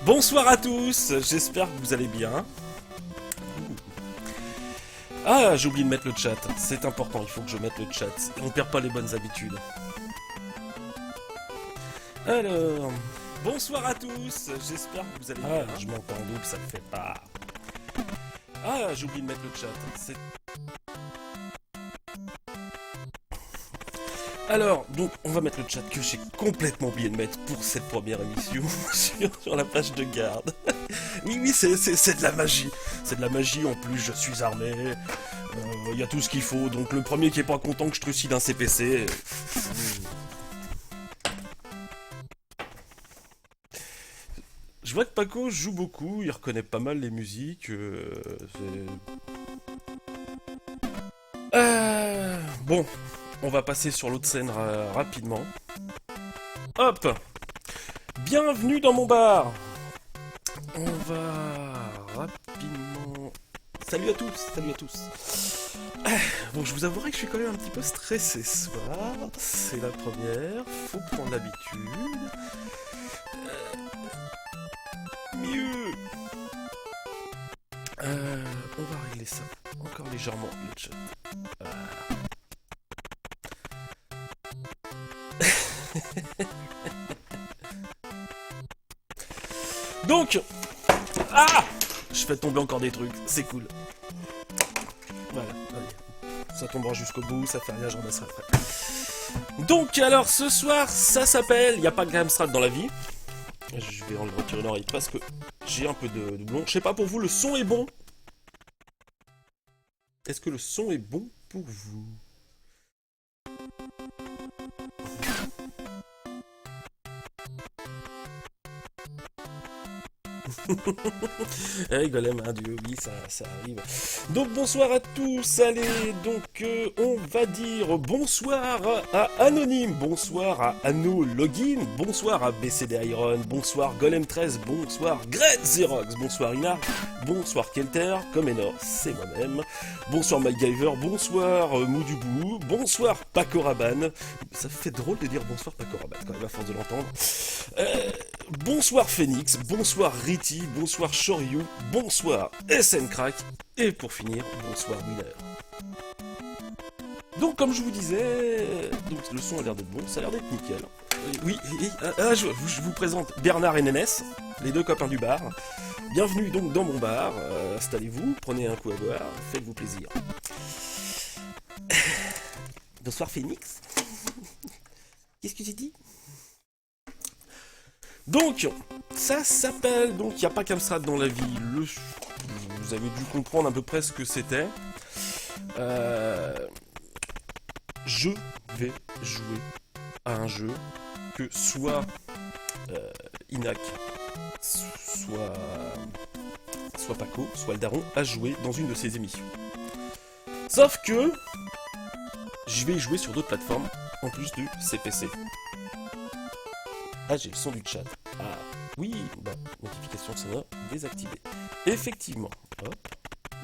Bonsoir à tous, j'espère que vous allez bien. Ah, j'ai oublié de mettre le chat, c'est important, il faut que je mette le chat. On perd pas les bonnes habitudes. Alors, bonsoir à tous, j'espère que vous allez bien. Ah, je m'entends en double, ça ne fait pas. Ah, j'ai oublié de mettre le chat, c'est... Alors, donc, on va mettre le chat que j'ai complètement oublié de mettre pour cette première émission sur la page de garde. Oui, c'est de la magie. C'est de la magie, en plus, je suis armé. Il y a tout ce qu'il faut. Donc, le premier qui est pas content que je trucide un CPC... Je vois que Paco joue beaucoup, il reconnaît pas mal les musiques. Bon, on va passer sur l'autre scène rapidement. Hop! Bienvenue dans mon bar! On va rapidement... Salut à tous, salut à tous. Bon, je vous avouerai que je suis quand même un petit peu stressé ce soir. C'est la première, faut prendre l'habitude. Mieux. On va régler ça encore légèrement, le chat. Donc, je fais tomber encore des trucs, c'est cool. Voilà, allez. Ça tombera jusqu'au bout, ça fait rien, j'en ramasserai après. Donc, alors, ce soir, ça s'appelle... Il n'y a pas de Gramstrad dans la vie. Je vais en retirer l'oreille parce que j'ai un peu de blond. Je sais pas pour vous, le son est bon? Est-ce que le son est bon pour vous? Golem, un dieu, oui, ça arrive. Donc bonsoir à tous, allez, donc on va dire bonsoir à Anonyme, bonsoir à Anno Login, bonsoir à BCD Iron, bonsoir Golem13, bonsoir Gret Xerox, bonsoir Ina, bonsoir Kelter, comme Enor, c'est moi-même, bonsoir MacGyver, bonsoir Moudubou, bonsoir Paco Rabanne, ça fait drôle de dire bonsoir Paco Rabanne quand même à force de l'entendre. Bonsoir Phoenix, bonsoir Riti, bonsoir Shoryu, bonsoir SN Crack, et pour finir, bonsoir Winner. Donc comme je vous disais, donc le son a l'air d'être bon, ça a l'air d'être nickel. Oui, je vous présente Bernard et Nénès, les deux copains du bar. Bienvenue donc dans mon bar, installez-vous, prenez un coup à boire, faites-vous plaisir. Bonsoir Phoenix. Qu'est-ce que j'ai dit? Donc, ça s'appelle, donc il n'y a pas qu'Amstrad dans la vie, vous avez dû comprendre à peu près ce que c'était. Je vais jouer à un jeu que soit Inac, soit Paco, soit le Daron a joué dans une de ses émissions. Sauf que je vais y jouer sur d'autres plateformes, en plus du CPC. Ah, j'ai le son du chat. Ah, oui, bah, notification sonore désactivée. Effectivement. Hop,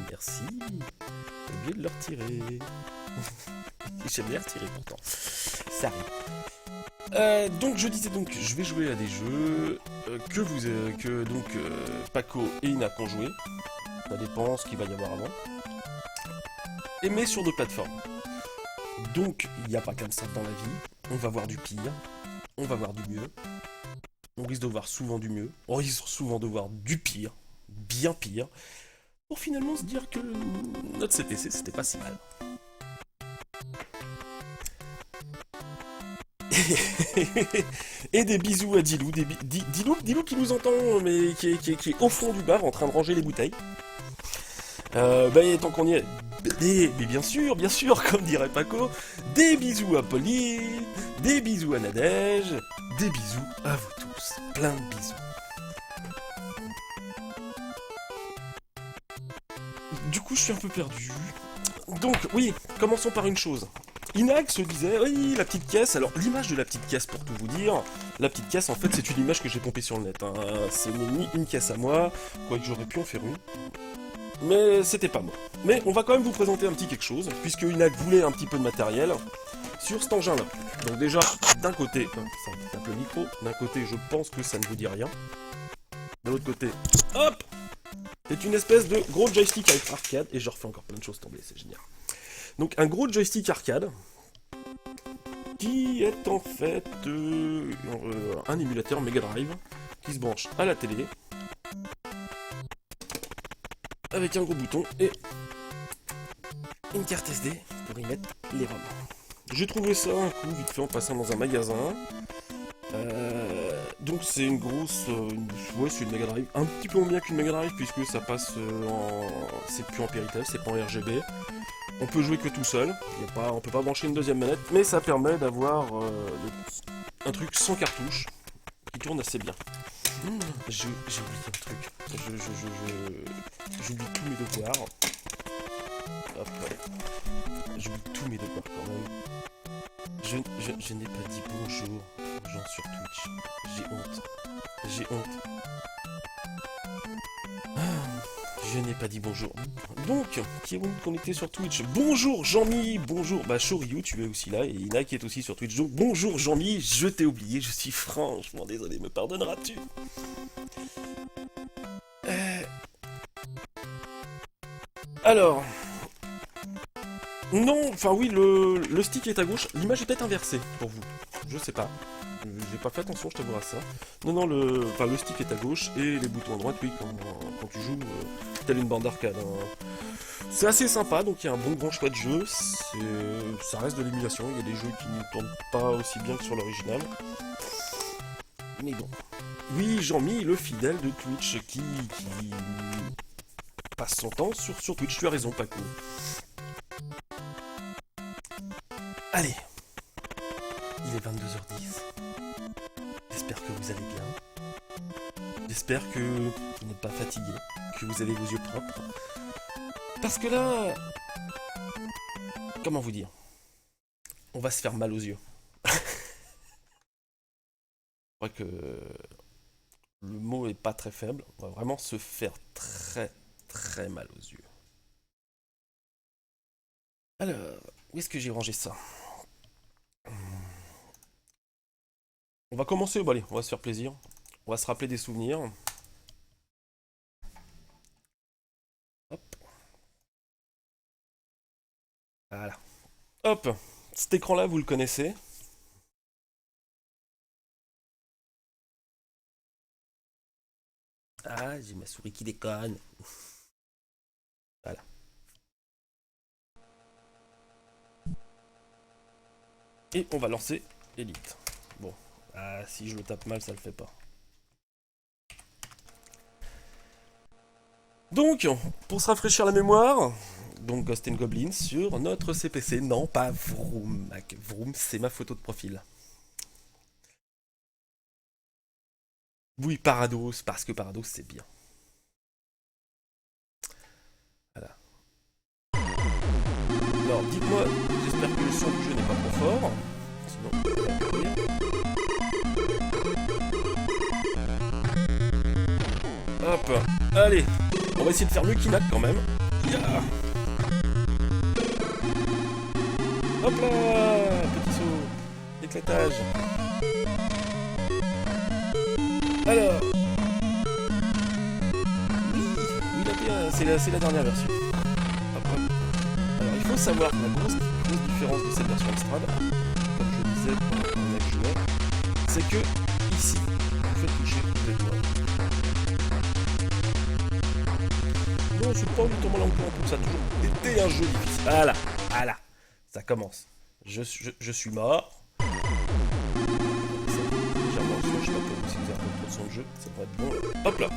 merci. J'ai oublié de le retirer. J'aime bien retirer pourtant. Ça arrive. Donc, je disais donc, je vais jouer à des jeux que Paco et Inac ont joué. Ça dépend ce qu'il va y avoir avant. Mais sur d'autres plateformes. Donc, il n'y a pas qu'un ça dans la vie. On va voir du pire. On va voir du mieux. On risque de voir souvent du mieux. On risque souvent de voir du pire. Bien pire. Pour finalement se dire que notre CPC, c'était pas si mal. Et des bisous à Dilou. Dilou qui nous entend, mais qui est au fond du bar en train de ranger les bouteilles. Tant qu'on y est, mais bien sûr, comme dirait Paco, des bisous à Pauline, des bisous à Nadège, des bisous à vous tous, plein de bisous. Du coup, je suis un peu perdu. Donc, oui, commençons par une chose. Inac se disait, oui, la petite caisse. Alors, l'image de la petite caisse, pour tout vous dire, la petite caisse, en fait, c'est une image que j'ai pompée sur le net. Hein. C'est ni une caisse à moi, quoique j'aurais pu en faire une. Mais c'était pas moi. Mais on va quand même vous présenter un petit quelque chose, puisque Inac voulait un petit peu de matériel sur cet engin-là. Donc déjà, d'un côté, ça tape le micro, d'un côté, je pense que ça ne vous dit rien. De l'autre côté, hop, c'est une espèce de gros joystick avec arcade, et je refais encore plein de choses tomber, c'est génial. Donc un gros joystick arcade, qui est en fait un émulateur Mega Drive, qui se branche à la télé, avec un gros bouton, et une carte SD pour y mettre les ROM. J'ai trouvé ça un coup vite fait en passant dans un magasin. Donc c'est une grosse, ouais c'est une Mega Drive, un petit peu moins bien qu'une Mega Drive puisque ça passe c'est plus en Péritel, c'est pas en RGB. On peut jouer que tout seul, on peut pas brancher une deuxième manette, mais ça permet d'avoir un truc sans cartouche qui tourne assez bien. J'ai oublié un truc, j'oublie tous mes devoirs. Hop, j'oublie tous mes devoirs quand même. Je n'ai pas dit bonjour aux gens sur Twitch. J'ai honte. Je n'ai pas dit bonjour. Donc, qui est connecté sur Twitch? Bonjour Jean-Mi, bonjour. Bah Shoryu, tu es aussi là, et Ina qui est aussi sur Twitch. Donc, bonjour Jean-Mi, je t'ai oublié, je suis franchement désolé, me pardonneras-tu? Alors... Non, enfin oui, le stick est à gauche. L'image est peut-être inversée pour vous. Je sais pas. J'ai pas fait attention, je t'avoue à ça. Non, le stick est à gauche et les boutons à droite, oui, quand tu joues, telle une bande d'arcade. Hein. C'est assez sympa, donc il y a un bon grand choix de jeux. Ça reste de l'émulation. Il y a des jeux qui ne tournent pas aussi bien que sur l'original. Mais bon. Oui, Jean-Mi, le fidèle de Twitch, qui passe son temps sur Twitch. Tu as raison, Paco. Allez, il est 22h10. J'espère que vous allez bien. J'espère que vous n'êtes pas fatigué, que vous avez vos yeux propres. Parce que là... Comment vous dire? On va se faire mal aux yeux. Je crois que le mot est pas très faible. On va vraiment se faire très très mal aux yeux. Alors, où est-ce que j'ai rangé ça? On va commencer, bon allez, on va se faire plaisir. On va se rappeler des souvenirs. Hop. Voilà. Hop. Cet écran-là, vous le connaissez. Ah, j'ai ma souris qui déconne. Voilà. Et on va lancer Elite. Bon. Ah, si je le tape mal, ça le fait pas. Donc, pour se rafraîchir la mémoire, donc Ghost and Goblins sur notre CPC. Non, pas Vroom, Mac. Vroom, c'est ma photo de profil. Oui, Parados, parce que Parados, c'est bien. Voilà. Alors, dites-moi, j'espère que le son du jeu n'est pas trop fort. Sinon, hop, allez, on va essayer de faire mieux qu'Inak quand même. Yeah. Hop là, petit saut, éclatage. Alors, oui, c'est la dernière version. Hop, hop. Alors, il faut savoir que la grosse différence de cette version Amstrad, comme je disais quand on a joué, c'est que ici, vous faites toucher les doigts. Non, c'est pas exactement là encore pour ça, toujours été un jeu difficile. Voilà, voilà, ça commence. Je suis mort. Légèrement le son, je sais pas pourquoi si vous avez un peu trop de son de jeu, ça devrait être bon. Hop là.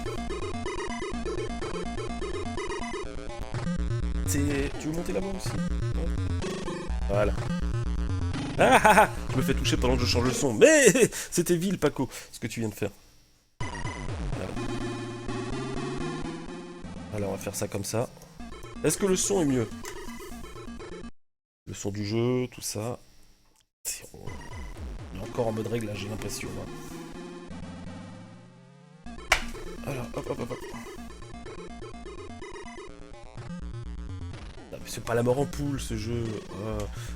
Tu veux monter là-bas aussi? Ouais. Voilà. Ah ah ah! Je me fais toucher pendant que je change le son. Mais c'était vil, Paco, ce que tu viens de faire. Voilà. Alors, on va faire ça comme ça. Est-ce que le son est mieux? Le son du jeu, tout ça. On est encore en mode réglage, j'ai l'impression. Hein. Alors, hop, hop, hop, hop. C'est pas la mort en poule ce jeu.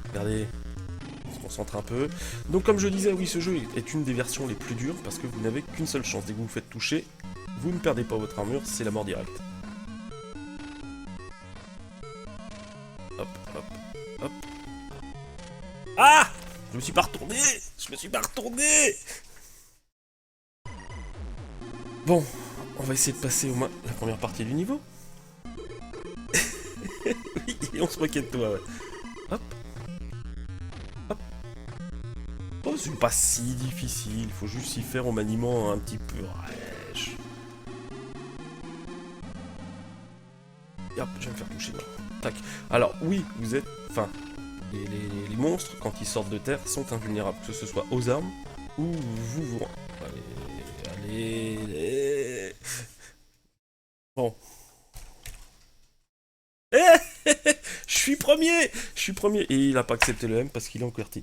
Regardez, on se concentre un peu. Donc comme je disais, oui, ce jeu est une des versions les plus dures parce que vous n'avez qu'une seule chance. Dès que vous vous faites toucher, vous ne perdez pas votre armure, c'est la mort directe. Hop, hop, hop. Ah! Je me suis pas retourné! Je me suis pas retourné! Bon, on va essayer de passer au moins la première partie du niveau. Oui, et on se moquait de toi, ouais. Hop. Hop. Oh, c'est pas si difficile, il faut juste y faire au maniement un petit peu rêche. Et hop, je vais me faire toucher. Tac. Alors, oui, vous êtes... Enfin, les monstres, quand ils sortent de terre, sont invulnérables, que ce soit aux armes ou vous. Allez. Bon. Je suis premier! Je suis premier! Et il a pas accepté le M parce qu'il est en QWERTY.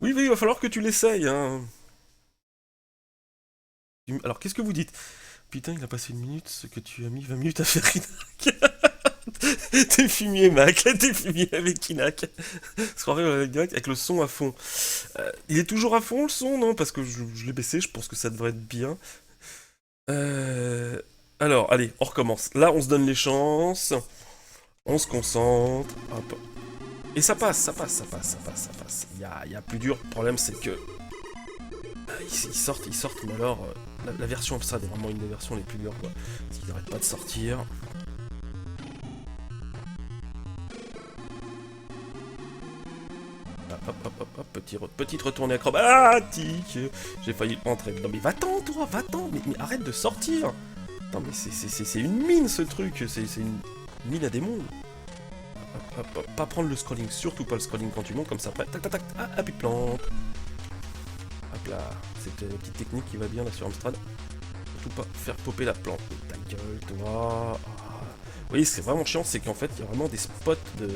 Oui, il va falloir que tu l'essayes, hein. Alors, qu'est-ce que vous dites? Putain, il a passé une minute, ce que tu as mis 20 minutes à faire Inak. T'es fumier, Mac, t'es fumier avec Inak. Se croirait direct avec le son à fond. Il est toujours à fond le son, non? Parce que je l'ai baissé, je pense que ça devrait être bien. Alors, allez, on recommence. Là, on se donne les chances. On se concentre. Hop. Et ça passe. Il y a plus dur. Le problème, c'est que... Ils sortent, mais alors... la version Amstrad est vraiment une des versions les plus dures, quoi. Parce qu'ils n'arrêtent pas de sortir. Hop, petite retournée acrobatique. J'ai failli entrer dedans. Mais va-t'en, toi, va-t'en. Mais arrête de sortir. Non, mais c'est une mine, ce truc. C'est une mine à démons. Hop, pas prendre le scrolling, surtout pas le scrolling quand tu montes, comme ça. Tac, tac, tac. Ah, plus de plante. Hop là. C'est une petite technique qui va bien, là, sur Amstrad. Surtout pas faire popper la plante. Ta gueule, toi. Ah. Vous voyez, c'est vraiment chiant, c'est qu'en fait, il y a vraiment des spots de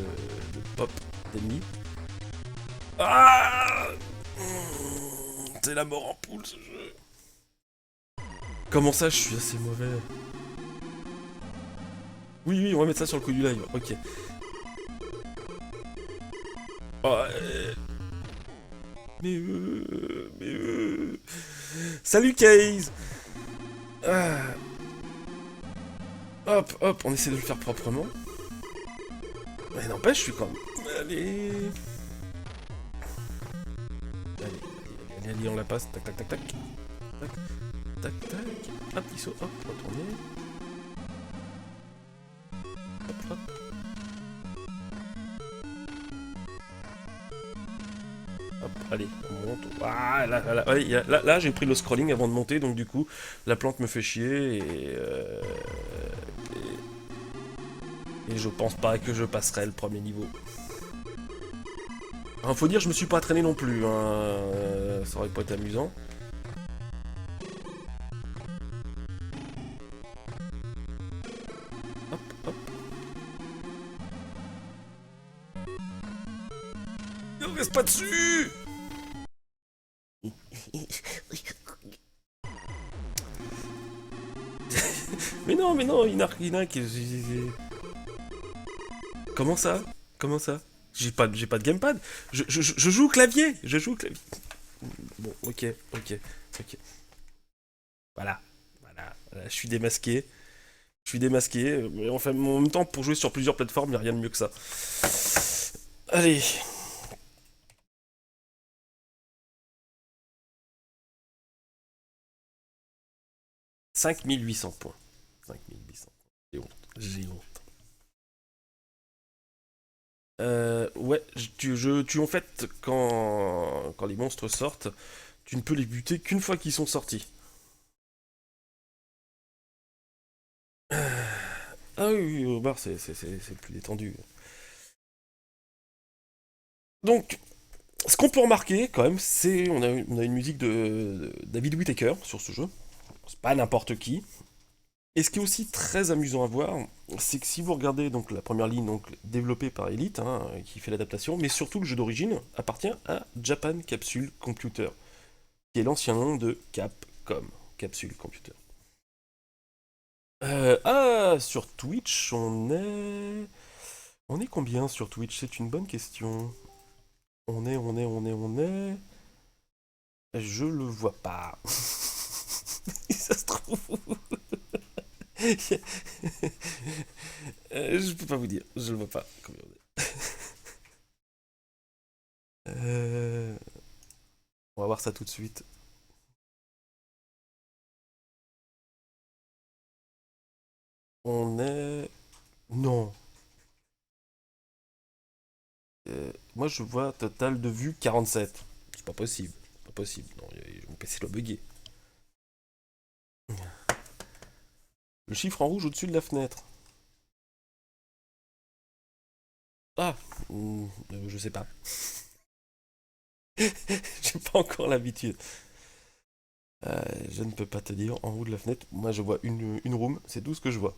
pop d'ennemis. Ah, c'est la mort en poule, ce jeu. Comment ça, je suis assez mauvais? Oui, on va mettre ça sur le coup du live, ok. Oh, mais Salut, Case. Ah. Hop, on essaie de le faire proprement. Mais n'empêche, je suis quand même... Allez, on la passe. Tac. Tac. Un petit saut, hop, retourner. Hop. Hop, allez, on monte. Ah, là, j'ai pris le scrolling avant de monter, donc du coup, la plante me fait chier et je pense pas que je passerai le premier niveau. Alors, faut dire, je me suis pas traîné non plus, hein. Ça aurait pas été amusant. Hop. Ne reste pas dessus. Mais non, Inak, Comment ça? J'ai pas de gamepad. Je joue au clavier. Bon, ok. Voilà. Je suis démasqué. Mais enfin, en même temps, pour jouer sur plusieurs plateformes, il n'y a rien de mieux que ça. Allez. « 5800 points. 5800. J'ai honte. Ouais, en fait, quand les monstres sortent, tu ne peux les buter qu'une fois qu'ils sont sortis. Ah oui, au bar, c'est plus détendu. Donc, ce qu'on peut remarquer, quand même, c'est on a une musique de David Whittaker sur ce jeu. C'est pas n'importe qui. Et ce qui est aussi très amusant à voir, c'est que si vous regardez donc la première ligne donc développée par Elite, hein, qui fait l'adaptation, mais surtout le jeu d'origine appartient à Japan Capsule Computer, qui est l'ancien nom de Capcom, Capsule Computer. Sur Twitch, on est... On est combien sur Twitch? C'est une bonne question. On est... Je le vois pas. Ça se trouve. Je peux pas vous dire, je le vois pas. Combien on va voir ça tout de suite. On est. Non. Moi je vois total de vues 47. C'est pas possible. Pas possible. Non, mon PC doit bugger. Le chiffre en rouge au-dessus de la fenêtre. Ah, je sais pas. J'ai pas encore l'habitude. Je ne peux pas te dire en haut de la fenêtre. Moi je vois une room, c'est tout ce que je vois.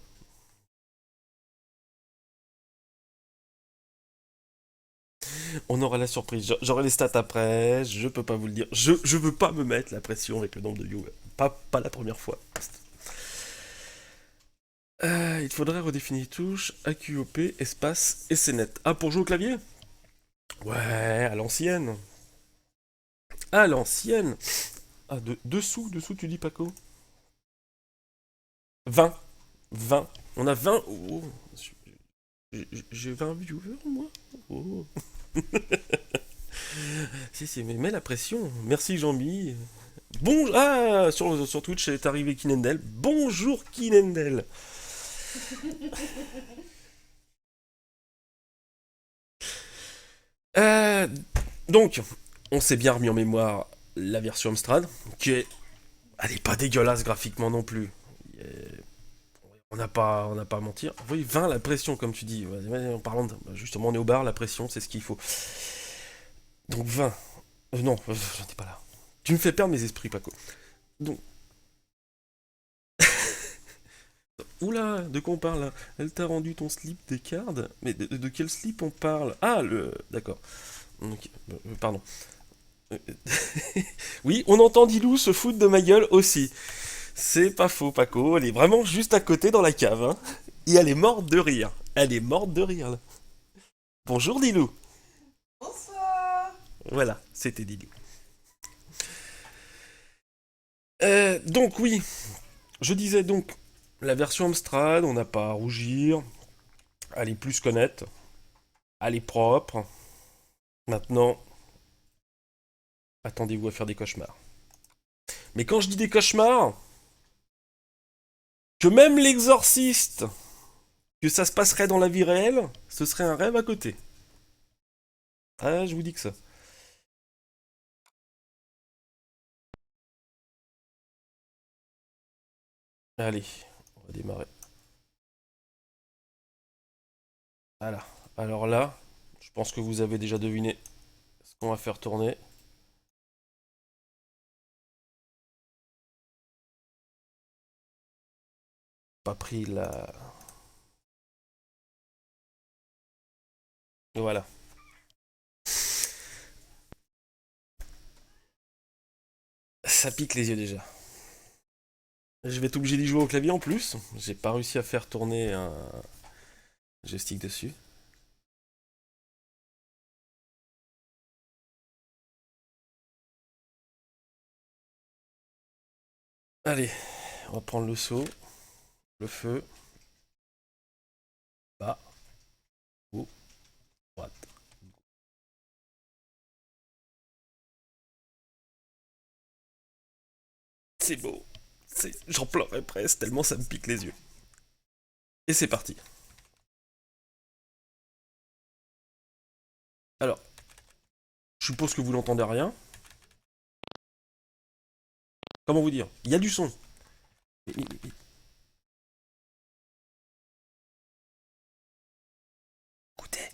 On aura la surprise. J'aurai les stats après. Je peux pas vous le dire. Je veux pas me mettre la pression avec le nombre de viewers. Pas la première fois. Il faudrait redéfinir touche AQOP, espace et CNET. Ah, pour jouer au clavier? Ouais, à l'ancienne. À l'ancienne. Ah, dessous, tu dis Paco? 20. 20. On a 20. Oh, j'ai 20 viewers, moi. Oh. Si, mais mets la pression. Merci Jean-Mi. Bon, ah, sur Twitch est arrivé Kinendel. Bonjour Kinendel. Euh, donc, on s'est bien remis en mémoire la version Amstrad, qui est, elle est pas dégueulasse graphiquement non plus. On n'a pas à mentir. Oui, 20 la pression comme tu dis. En parlant justement, on est au bar, la pression, c'est ce qu'il faut. Donc 20. Non, j'en étais pas là. Tu me fais perdre mes esprits, Paco. Donc, oula, de quoi on parle là? Elle t'a rendu ton slip des cards? Mais de quel slip on parle? Ah, le. D'accord. Ok, pardon. Euh, Oui, on entend Dilou se foutre de ma gueule aussi. C'est pas faux, Paco. Elle est vraiment juste à côté dans la cave. Hein. Et elle est morte de rire. Elle est morte de rire, là. Bonjour, Dilou. Bonsoir. Voilà, c'était Dilou. Donc, oui, je disais donc, la version Amstrad, on n'a pas à rougir. Elle est plus qu'honnête. Elle est propre. Maintenant, attendez-vous à faire des cauchemars. Mais quand je dis des cauchemars, que même l'exorciste, que ça se passerait dans la vie réelle, ce serait un rêve à côté. Ah, je vous dis que ça. Allez, on va démarrer. Voilà. Alors là, je pense que vous avez déjà deviné ce qu'on va faire tourner. Pas pris la... Voilà. Ça pique les yeux déjà. Je vais être obligé d'y jouer au clavier en plus. J'ai pas réussi à faire tourner un joystick dessus. Allez, on va prendre le saut, le feu, bas, haut, droite. C'est beau. J'en pleurerais presque tellement ça me pique les yeux. Et c'est parti. Alors, je suppose que vous n'entendez rien. Comment vous dire? Il y a du son. Écoutez,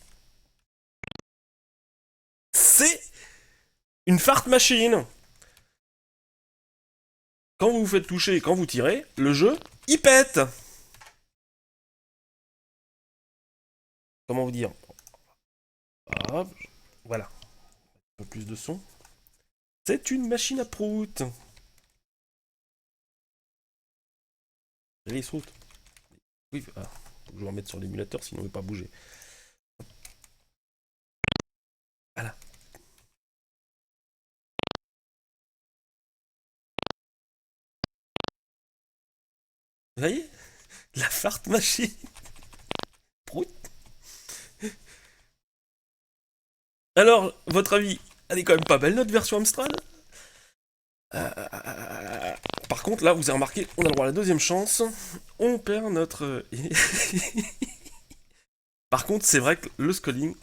c'est une fart machine. Quand vous vous faites toucher et quand vous tirez, le jeu, il pète. Comment vous dire? Hop, voilà. Un peu plus de son. C'est une machine à prout. Allez, saute. Oui, ah, faut que je vais en mettre sur l'émulateur, sinon il ne va pas bouger. Voilà. Vous voyez? La fart machine. Prout. Alors, votre avis, elle est quand même pas belle notre version Amstrad? Par contre, là, vous avez remarqué, on a le droit à la deuxième chance. On perd notre... Par contre, c'est vrai que le scrolling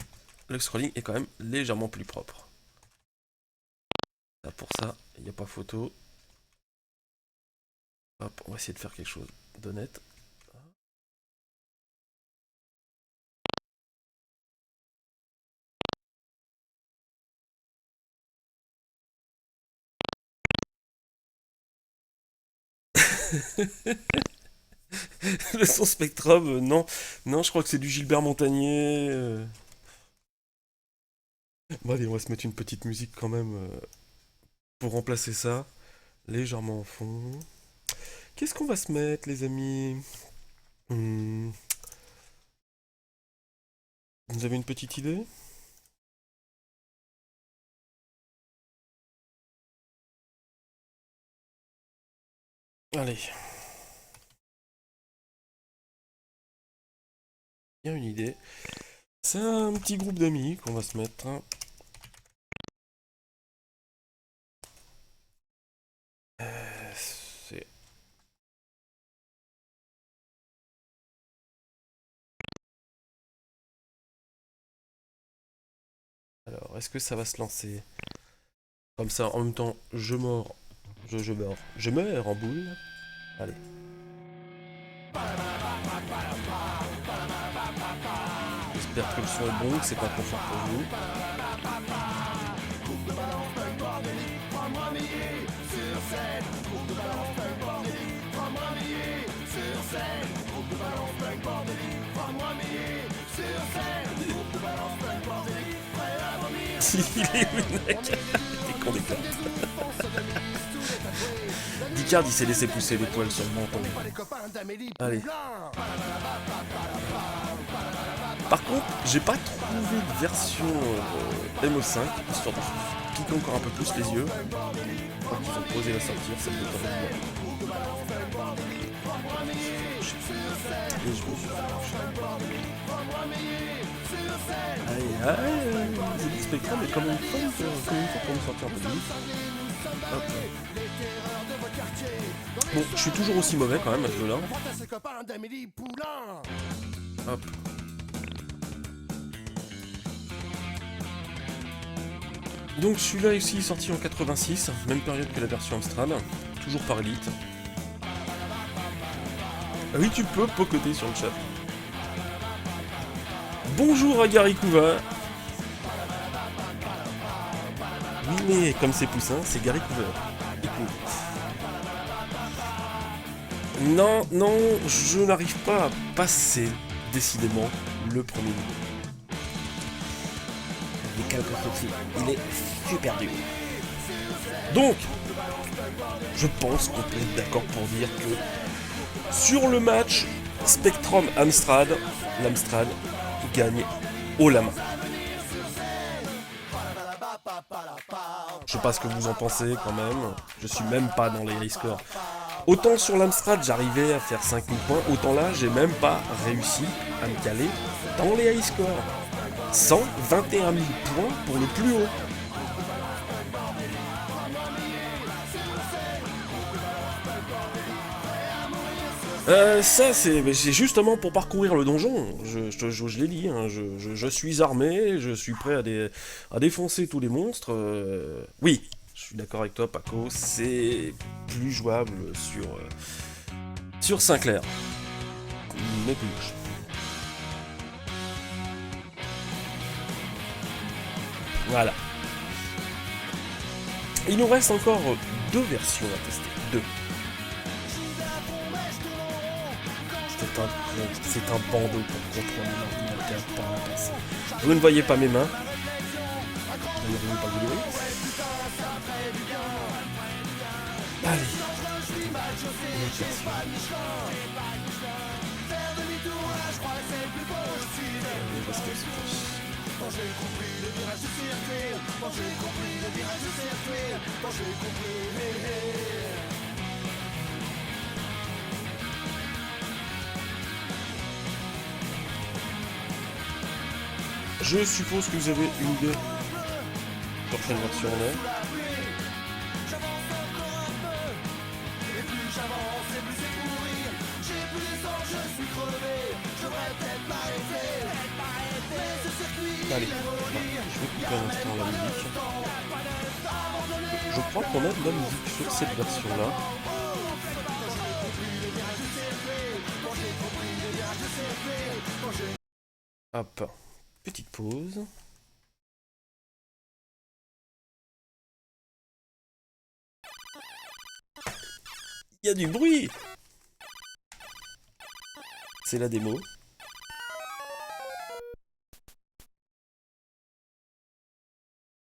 est quand même légèrement plus propre. Là, pour ça, il n'y a pas photo. Hop, on va essayer de faire quelque chose d'honnête. Le son Spectrum, non. Non, je crois que c'est du Gilbert Montagnier. Bon, allez, on va se mettre une petite musique quand même pour remplacer ça. Légèrement en fond. Qu'est-ce qu'on va se mettre, les amis? Hmm. Vous avez une petite idée? Allez. Il y a une idée. C'est un petit groupe d'amis qu'on va se mettre. C'est... Alors, est-ce que ça va se lancer? Comme ça, en même temps, je meurs. Je meurs en boule. Allez. J'espère que le son est bon, que c'est pas confort pour vous. Il est Winneck. T'es con des cartes. Dicard, il s'est laissé pousser les poils sur le menton. Allez. Par contre, j'ai pas trouvé de version MO5, histoire de piquer encore un peu plus les yeux. Je crois qu'ils ont posé la sortir, ça peut être horrible. Et je me suis allez, allez, j'ai dit Spectrum, mais comme une fois pour me sortir un peu de vite. Hop. Bon, je suis toujours aussi mauvais quand même à ce jeu-là. Hop. Donc celui-là ici sorti en 86, même période que la version Amstrad, toujours par Elite. Ah oui, tu peux pocoter sur le chat. Bonjour à Gary Couva. Oui, mais comme c'est Poussin, c'est Gary Couva. Écoute. Non, non, je n'arrive pas à passer, décidément, le premier niveau. Les calcos, il est super dur. Donc, je pense qu'on peut être d'accord pour dire que sur le match Spectrum Amstrad, l'Amstrad gagne haut la main. Je sais pas ce que vous en pensez quand même, je suis même pas dans les high scores. Autant sur l'Amstrad j'arrivais à faire 5000 points, autant là j'ai même pas réussi à me caler dans les high scores. 121 000 points pour le plus haut. Ça c'est justement pour parcourir le donjon, je l'ai dit, hein, je suis armé, je suis prêt à défoncer tous les monstres. Oui, je suis d'accord avec toi Paco, c'est plus jouable sur Sinclair. Mais plus. Voilà. Il nous reste encore 2 versions à tester. 2. C'est un bandeau pour contrôler l'ordinateur par la PC. Vous ne voyez pas mes mains. D'ailleurs, vous ne pas vous lever. Allez. Je suppose que vous avez une idée sur quelle version on est. Allez, je vais couper un instant la musique. Je crois qu'on a de la musique sur cette version-là. Hop, petite pause. Il y a du bruit! C'est la démo.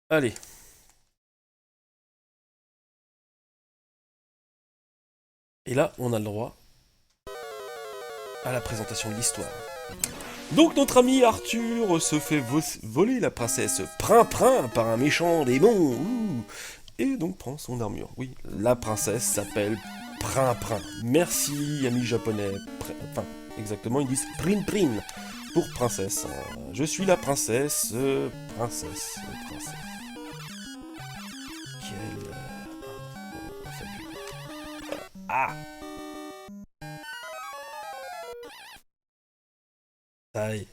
Allez. Et là, on a le droit à la présentation de l'histoire. Donc notre ami Arthur se fait voler la princesse Prin-Prin par un méchant démon. Ouh. Et donc prend son armure. Oui, la princesse s'appelle Prin-Prin. Merci, amis japonais. Enfin, exactement, ils disent Prin-Prin pour princesse. Je suis la princesse. Princesse. Quelle... Ah! Aïe.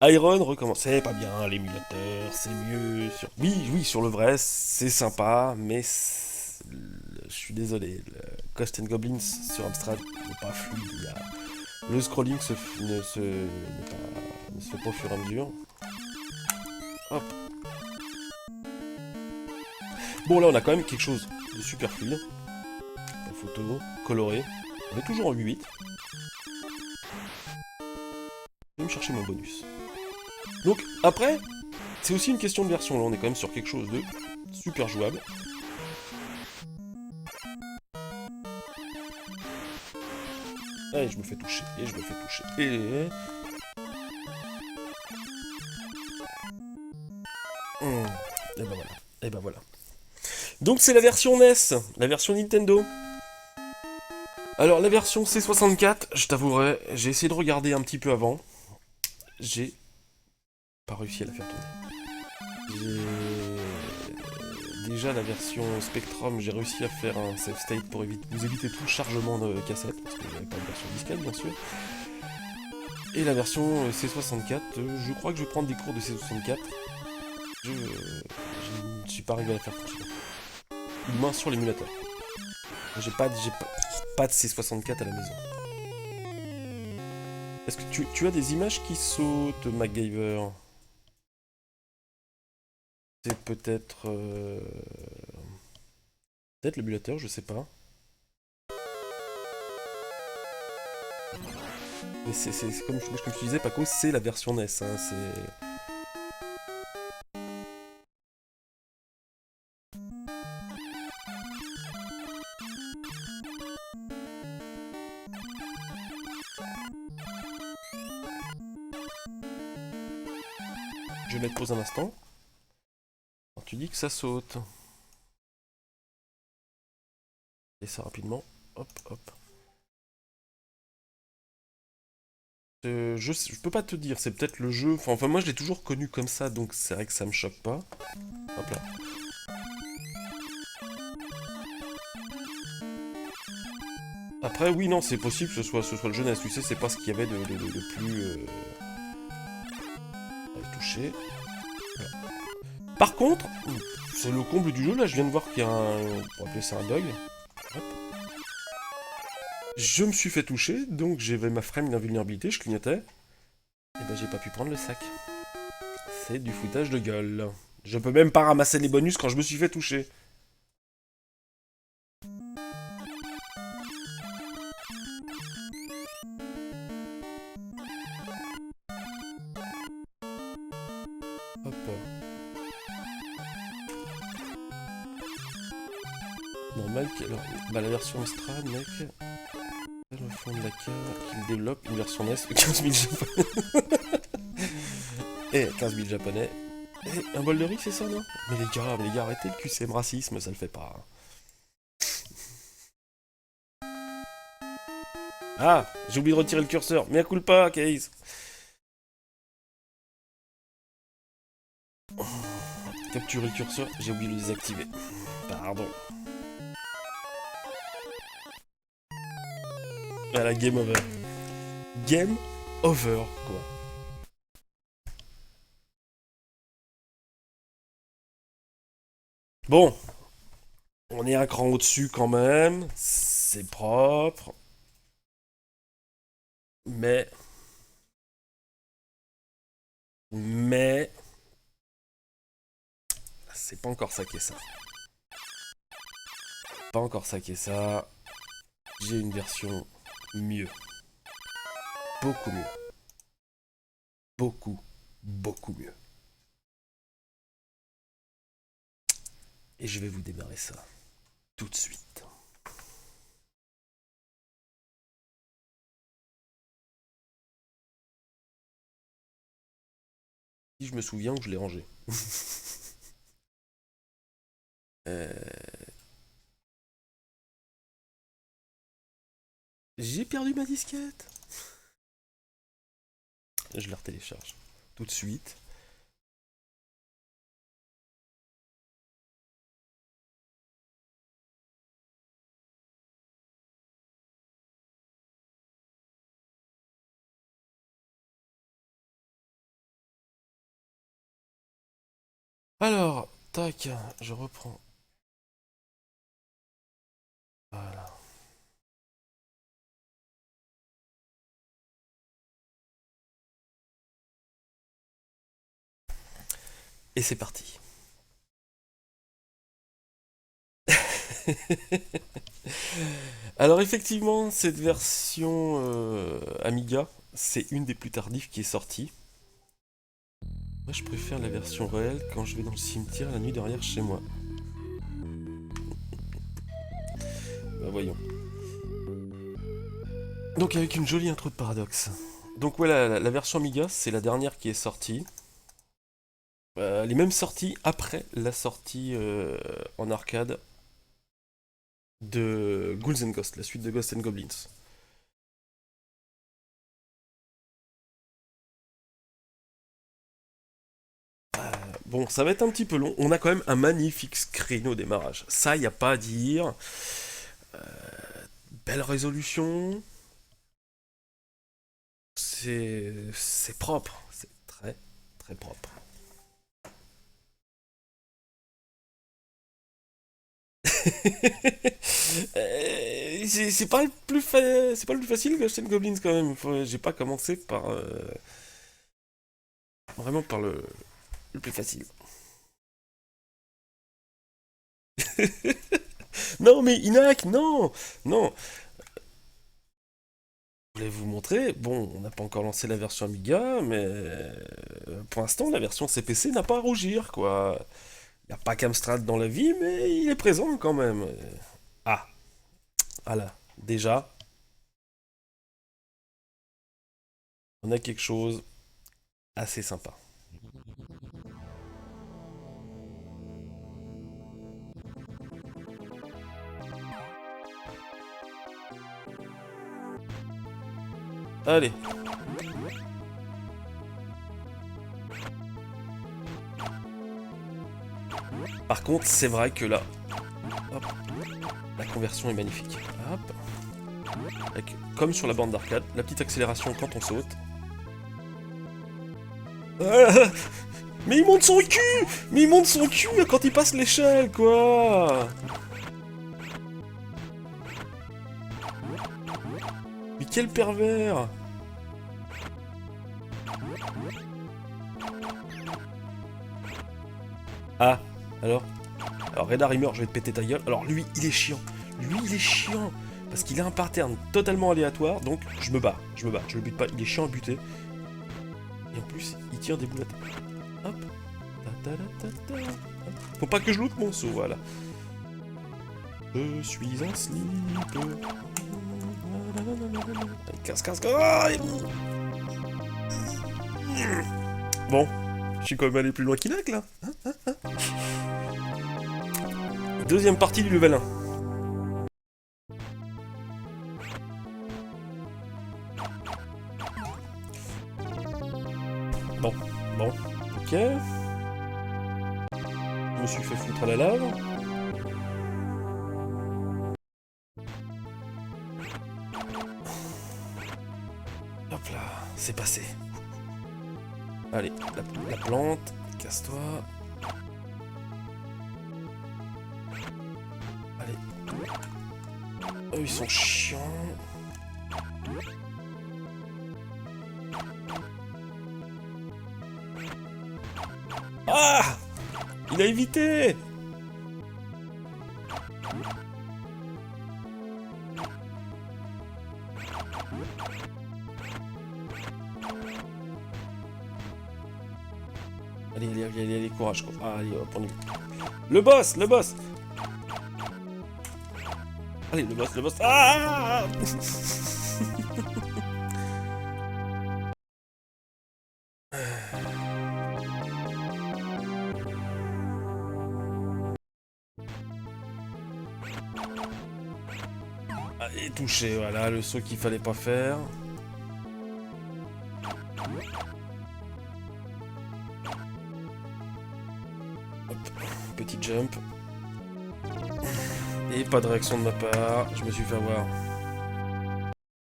Iron recommence. C'est pas bien l'émulateur, c'est mieux sur. Oui, sur le vrai, c'est sympa, mais je suis désolé. Le Ghost and Goblins sur Amstrad n'est pas fluide. Le scrolling ne se fait pas au fur et à mesure. Hop. Bon, là, on a quand même quelque chose de super fluide. La photo, colorée. On est toujours en 8-8. Je vais me chercher mon bonus. Donc, après, c'est aussi une question de version. Là, on est quand même sur quelque chose de super jouable. Et je me fais toucher, et je me fais toucher. Et ben voilà. Et ben voilà. Donc, c'est la version NES, la version Nintendo. Alors, la version C64, je t'avouerai, j'ai essayé de regarder un petit peu avant. J'ai pas réussi à la faire tourner. Déjà la version Spectrum, j'ai réussi à faire un save state pour vous éviter tout le chargement de cassette, parce que j'avais pas de version disquette bien sûr. Et la version C64, je crois que je vais prendre des cours de C64. Je ne suis pas arrivé à la faire fonctionner. Une main sur l'émulateur. J'ai pas de C64 à la maison. Est-ce que tu as des images qui sautent, MacGyver? C'est peut-être... peut-être l'émulateur, je sais pas. Mais c'est comme je te disais, Paco, c'est la version NES, hein, c'est... Je vais mettre pause un instant. Alors, tu dis que ça saute. Et ça rapidement. Hop, hop. Je peux pas te dire, c'est peut-être le jeu. Enfin, moi je l'ai toujours connu comme ça, donc c'est vrai que ça me choque pas. Hop là. Après, oui, non, c'est possible que ce soit le jeu NES. Tu sais, c'est pas ce qu'il y avait de plus touché. Voilà. Par contre, c'est le comble du jeu. Là, je viens de voir qu'il y a un. On va appeler ça un bug. Hop. Je me suis fait toucher, donc j'avais ma frame d'invulnérabilité, je clignotais. Et ben j'ai pas pu prendre le sac. C'est du foutage de gueule. Je peux même pas ramasser les bonus quand je me suis fait toucher. Hop. Normal que... Alors, bah la version Amstrad, mec... Le fond de la cave qu'il développe une version NES de 15 000 japonais. Et 15 000 japonais. Et un bol de riz, c'est ça, non? Mais les gars, arrêtez le QCM racisme, ça le fait pas. Ah, j'ai oublié de retirer le curseur. Mea culpa, Case. Capturer le curseur, j'ai oublié de le désactiver. Pardon. Voilà, game over. Game over, quoi. Bon, on est un cran au-dessus quand même. C'est propre. Mais... C'est pas encore ça qui est ça. Pas encore ça qui est ça. J'ai une version mieux. Beaucoup mieux. Beaucoup, beaucoup mieux. Et je vais vous démarrer ça tout de suite. Si je me souviens que je l'ai rangé. J'ai perdu ma disquette. Je la retélécharge tout de suite. Alors, tac, je reprends. Voilà. Et c'est parti. Alors effectivement, cette version Amiga, c'est une des plus tardives qui est sortie. Moi je préfère la version réelle quand je vais dans le cimetière la nuit derrière chez moi. Bah voyons. Donc avec une jolie intro de paradoxe. Donc voilà, la version Amiga, c'est la dernière qui est sortie. Elle est même sortie après la sortie en arcade de Ghouls and Ghosts, la suite de Ghosts and Goblins. Bon, ça va être un petit peu long. On a quand même un magnifique screen au démarrage. Ça, y a pas à dire. Euh, Belle résolution. C'est propre. C'est très, très propre. C'est pas le plus c'est pas le plus facile que Ghosts Goblins quand même. J'ai pas commencé par vraiment par le plus facile. Non mais Inac, non, non. Je voulais vous montrer. Bon, on n'a pas encore lancé la version Amiga, mais pour l'instant la version CPC n'a pas à rougir quoi. Il n'y a pas qu'Amstrad dans la vie, mais il est présent quand même. Ah, voilà, déjà, on a quelque chose assez sympa. Allez. Par contre, c'est vrai que là, hop, la conversion est magnifique. Hop. Comme sur la bande d'arcade, la petite accélération quand on saute. Ah, mais il monte son cul. Mais il monte son cul quand il passe l'échelle, quoi. Mais quel pervers. Ah, alors Red Harrimer, je vais te péter ta gueule. Alors lui, il est chiant. Lui, il est chiant. Parce qu'il a un pattern totalement aléatoire, donc je me bats. Je le bute pas, il est chiant à buter. Et en plus, il tire des boules à tête. Hop. Faut pas que je loot mon saut, voilà. Je suis en slip. Casse. Bon, je suis quand même allé plus loin qu'Inac là. Deuxième partie du level 1. Bon, ok. me suis fait foutre à la lave. Hop là, c'est passé. Allez, la plante, casse-toi. Allez. Eux, ils sont chiants. Ah! Il a évité! Allez, courage, quoi. Ah, allez, hop, on y va. Le boss, le boss! Allez, le boss, le boss. Ah! Et touché, voilà, le saut qu'il fallait pas faire. Hop, petit jump. Et pas de réaction de ma part, je me suis fait avoir.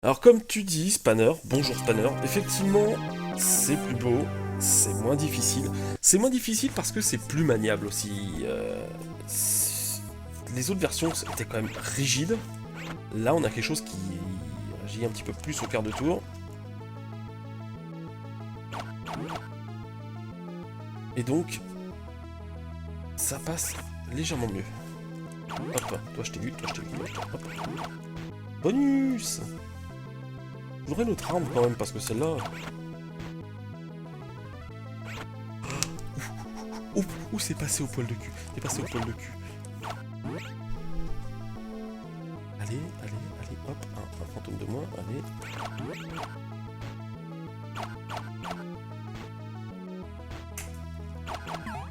Alors comme tu dis, Spanner, bonjour Spanner, effectivement, c'est plus beau, c'est moins difficile. C'est moins difficile parce que c'est plus maniable aussi. Les autres versions étaient quand même rigides. Là, on a quelque chose qui agit un petit peu plus au quart de tour. Et donc, ça passe légèrement mieux. Hop, toi je t'ai vu, toi je t'ai vu, hop. Bonus! J'aurais notre arme quand même, parce que celle-là... Ouh, c'est passé au poil de cul. C'est passé au poil de cul. Allez, hop, un fantôme de moins, allez.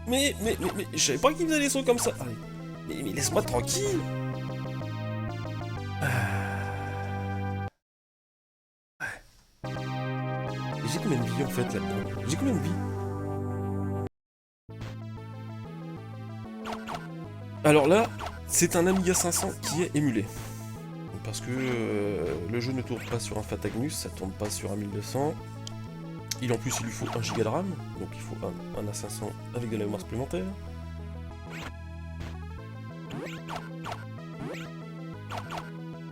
Mais, je savais pas qu'il faisait des sauts comme ça. Allez. Mais laisse-moi tranquille. J'ai combien de vie en fait là-dedans? J'ai combien de vie? Alors là, c'est un Amiga 500 qui est émulé. Parce que le jeu ne tourne pas sur un Fatagnus, ça tourne pas sur un 1200. En plus, il lui faut 1 Go de RAM, donc il faut un A500 avec de la mémoire supplémentaire.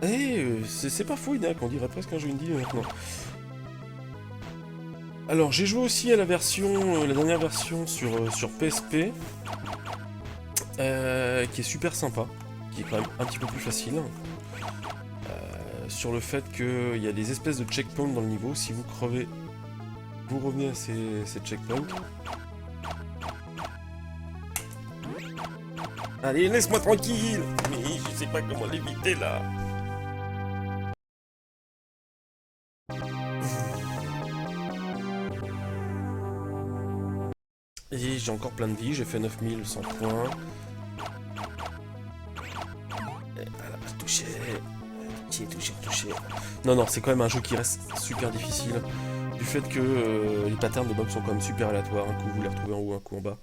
Et c'est pas fou, Inac, on dirait presque un jeu indie maintenant. Alors, j'ai joué aussi à la dernière version sur PSP, qui est super sympa, qui est quand même un petit peu plus facile. Sur le fait qu'il y a des espèces de checkpoints dans le niveau, si vous crevez, vous revenez à ces checkpoints. Allez, laisse-moi tranquille! Mais je sais pas comment l'éviter là. Et j'ai encore plein de vie, j'ai fait 9100 points. Et voilà, touché. Touché. Non, c'est quand même un jeu qui reste super difficile. Du fait que les patterns de mobs sont quand même super aléatoires. Un coup vous les retrouvez en haut, un coup en bas.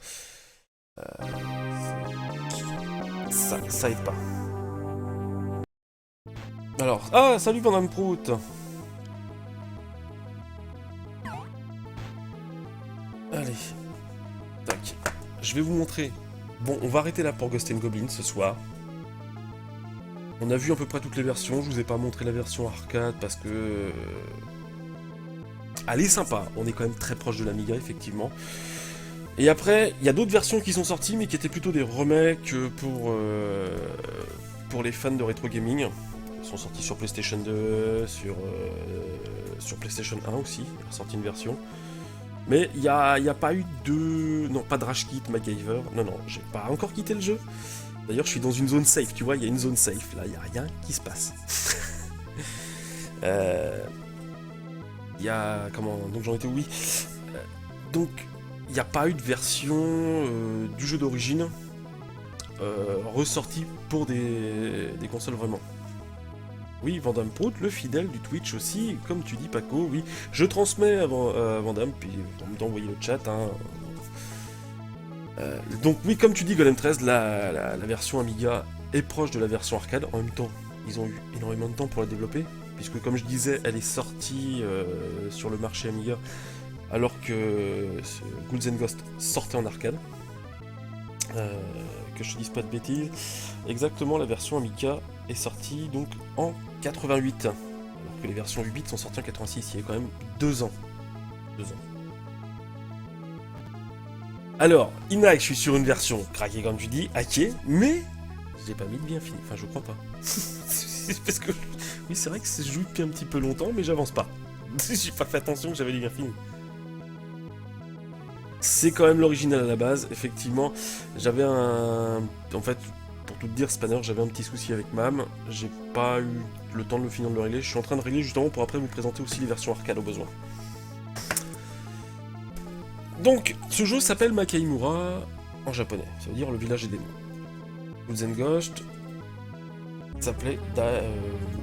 Ça aide pas. Alors, ah, salut Madame Prout. Allez. Tac. Je vais vous montrer. Bon, on va arrêter là pour Ghost and Goblins ce soir. On a vu à peu près toutes les versions, je vous ai pas montré la version arcade parce que... Elle est sympa, on est quand même très proche de l'Amiga effectivement. Et après, il y a d'autres versions qui sont sorties mais qui étaient plutôt des remakes pour les fans de rétro gaming. Ils sont sortis sur PlayStation 2, sur PlayStation 1 aussi, il a sorti une version. Mais il n'y a pas eu de... Non, pas de Rage Kit, MacGyver, non, j'ai pas encore quitté le jeu. D'ailleurs, je suis dans une zone safe, tu vois, il y a une zone safe, là, il n'y a rien qui se passe. Il y a... Comment... Donc j'en étais où? Oui. Donc, il n'y a pas eu de version du jeu d'origine ressortie pour des consoles vraiment. Oui, Vandame Prout, le fidèle du Twitch aussi, comme tu dis Paco, oui. Je transmets à Vandame, puis on d'envoyer le chat, hein. Donc oui, comme tu dis, Golem 13, la version Amiga est proche de la version arcade. En même temps, ils ont eu énormément de temps pour la développer, puisque comme je disais, elle est sortie sur le marché Amiga, alors que Ghouls and Ghosts sortait en arcade. Que je ne dise pas de bêtises. Exactement, la version Amiga est sortie donc en 88, alors que les versions 8 bits sont sorties en 86. Il y a quand même 2 ans. 2 ans. Alors, Inac, je suis sur une version craquée comme tu dis, hackée, mais je l'ai pas mis de bien fini. Enfin, je crois pas. Parce que oui, c'est vrai que je joue depuis un petit peu longtemps, mais j'avance pas. J'ai pas fait attention que j'avais les bien fini. C'est quand même l'original à la base, effectivement. J'avais un... En fait, pour tout te dire, Spanner, j'avais un petit souci avec MAM. J'ai pas eu le temps de le finir de le régler. Je suis en train de régler justement pour après vous présenter aussi les versions arcade au besoin. Donc, ce jeu s'appelle Makaimura en japonais. Ça veut dire le village des démons. Ghouls and Ghosts s'appelait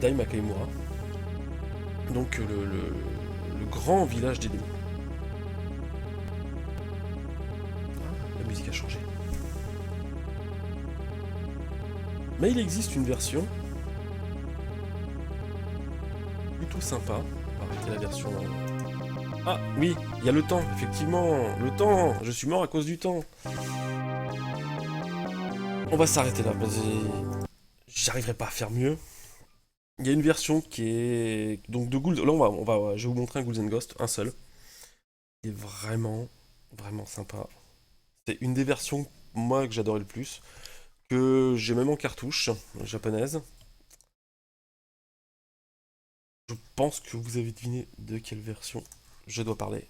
Dai Makaimura. Donc, le grand village des démons. La musique a changé. Mais il existe une version plutôt sympa. On va arrêter la version... Ah oui, il y a le temps, effectivement. Le temps, je suis mort à cause du temps. On va s'arrêter là, parce que j'arriverai pas à faire mieux. Il y a une version qui est... Donc de Ghouls... Là, je vais vous montrer un Ghouls and Ghosts, un seul. Il est vraiment, vraiment sympa. C'est une des versions, moi, que j'adorais le plus. Que j'ai même en cartouche japonaise. Je pense que vous avez deviné de quelle version je dois parler.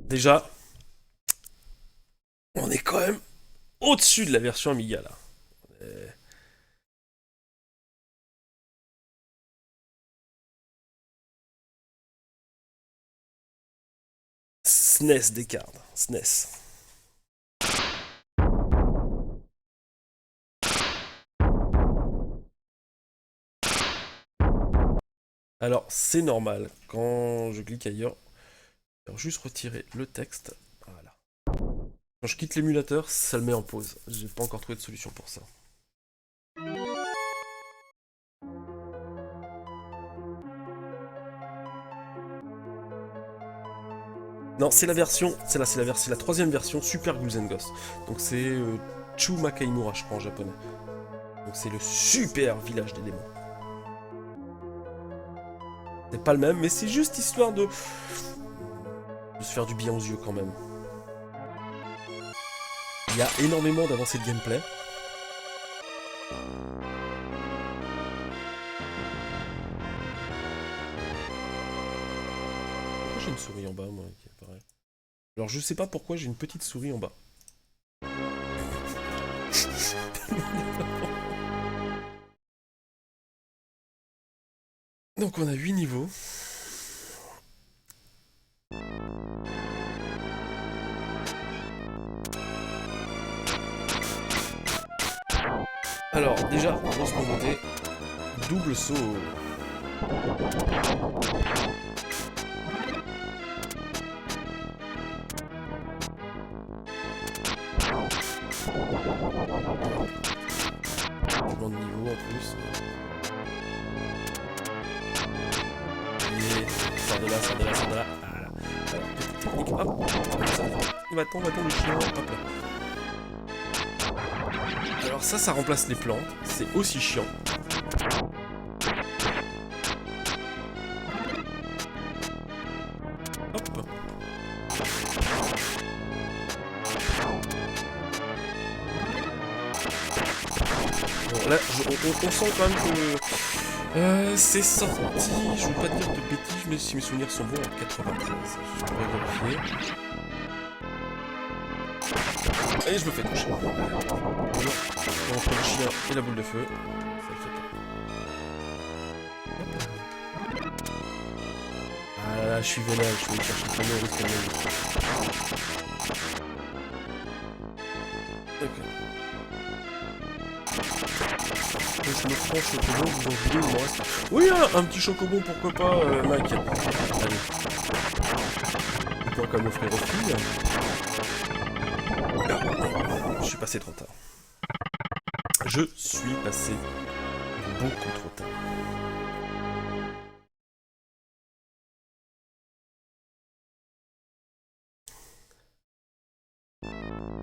Déjà, on est quand même au-dessus de la version Amiga, là. SNES Descartes, SNES. Alors, c'est normal, quand je clique ailleurs, alors juste retirer le texte, voilà. Quand je quitte l'émulateur, ça le met en pause. J'ai pas encore trouvé de solution pour ça. Non, c'est la version, c'est la troisième version Super Ghouls and Ghosts. Donc c'est Chu Makaimura, je crois en japonais. Donc c'est le super village des démons. C'est pas le même, mais c'est juste histoire de se faire du bien aux yeux quand même. Il y a énormément d'avancées de gameplay. Pourquoi j'ai une souris en bas, moi, qui apparaît ? Alors je sais pas pourquoi j'ai une petite souris en bas. Donc on a 8 niveaux. Alors déjà, on va se remonter. Double saut. Changement de niveau en plus. Et sors de là, sors de là, sors de là. Voilà. Alors, petite technique, hop, on va attendre le chien, hop là. Alors ça remplace les plantes, c'est aussi chiant. Hop. Bon là, on sent quand même que c'est sorti, je veux pas te dire de bêtises, mais si mes souvenirs sont bons, en 93. Je pourrais vérifier. Et je me fais toucher. Entre le chien et la boule de feu, ça le fait pas. Ah là là, je suis vénal, je vais chercher le premier risque de ma vie. D'accord. Je me prends chocobo, vous en voulez, il me reste... Oui, un petit chocobo, pourquoi pas, Mac. Allez. On pourra quand même offrir aux filles. Je suis passé trop tard. Je suis passé beaucoup trop tard.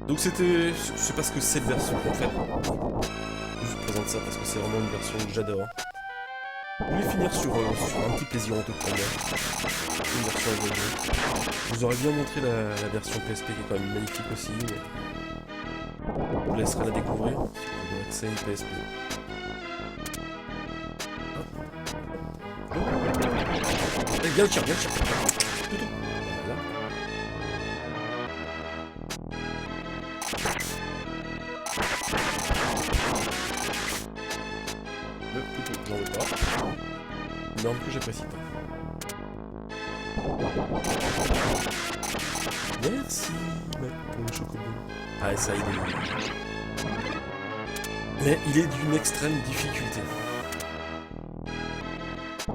Donc c'est parce que cette version en fait, je vous présente ça parce que c'est vraiment une version que j'adore. Je voulais finir sur un petit plaisir en tout cas. Une version évoluée. Je vous aurais bien montré la version PSP qui est quand même magnifique aussi. Je vous laisserai la découvrir si vous avez accès à une PSP. Allez, viens le tir, viens le tir. Voilà. Le couteau, j'en veux pas. Une arme que j'apprécie pas. Merci, mec, pour le chocobo. Ah, ça, il est... Mais il est d'une extrême difficulté. Et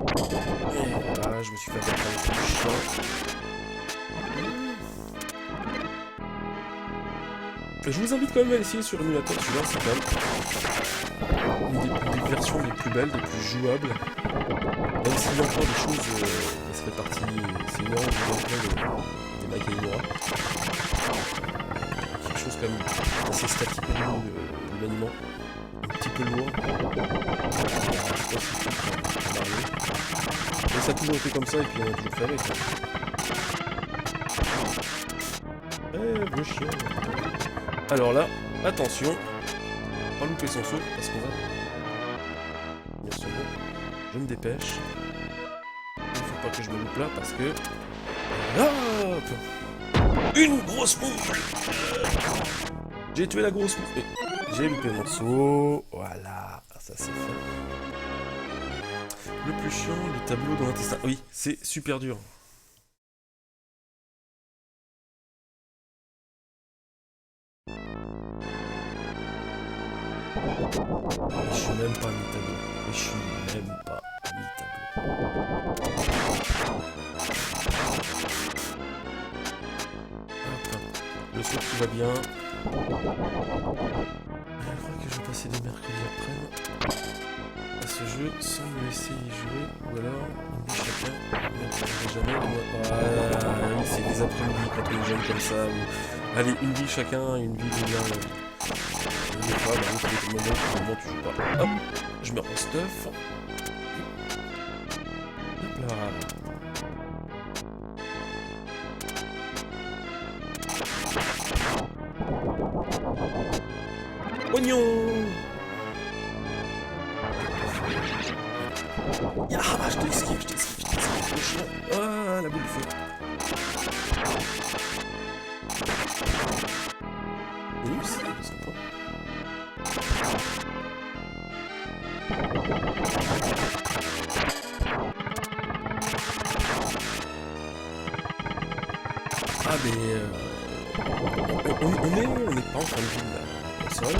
voilà, je me suis fait attaquer avec le chien. Je vous invite quand même à essayer sur émulateur, celui-là, c'est quand même une des versions les plus belles, les plus jouables. Même s'il y a encore des choses, ça fait partie, c'est une heure des Magaïnora. Quelque chose quand même assez statique au niveau de l'animant, un petit peu lourd. Mais ça a toujours été comme ça et puis on a toujours fait avec. Le chien. Alors là, attention, pas louper son saut parce qu'on va venir sur moi. Je me dépêche. Il ne faut pas que je me loupe là parce que... Hop, une grosse moule. J'ai tué la grosse moule. J'ai loupé mon saut. Voilà, ça c'est fait. Le plus chiant, le tableau dans l'intestin. Oui, c'est super dur. Je suis même pas mi-tableau. Et je suis même pas mi-tableau. Le saut qui va bien. Je crois que je vais passer des mercredis après à ce jeu sans me laisser y jouer. Ou alors une vie chacun. Mais je ne jamais. Voilà, c'est des après-midi quand on est jeune comme ça. Ou... Allez, une vie chacun, une vie de bien. Des fois, bah, il faut des moments tu joues pas. Hop, je me rends stuff. Hop là. Oignon. Ah, je te esquive, le chien. Ah, la boule de feu. Oui, c'est sympa. Ah mais on n'est pas en fin de vie là, au sol.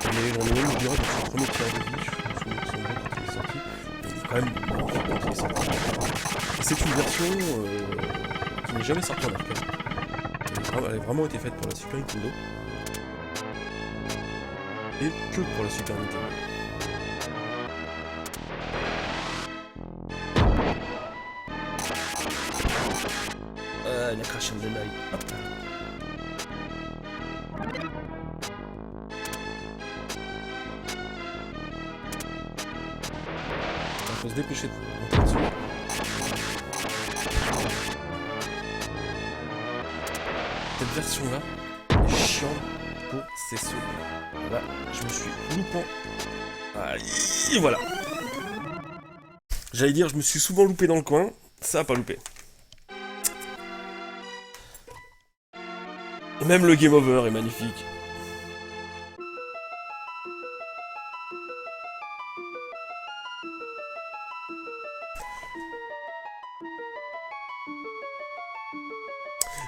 Mais on est même, je dirais, dans son premier tiers de vie, je me souviens de son jeu quand il est sorti. Mais il est quand même magnifique quand il est sorti. C'est une version qui n'est jamais sortie en arcade. Elle a vraiment été faite pour la Super Nintendo. Et que pour la Super Nintendo. Il a craché un dénail. Hop là. Il faut se dépêcher de monter dessus. Cette version-là est chiante pour ses sauts. Là, je me suis loupant. Et voilà. J'allais dire, je me suis souvent loupé dans le coin. Ça a pas loupé. Même le game over est magnifique.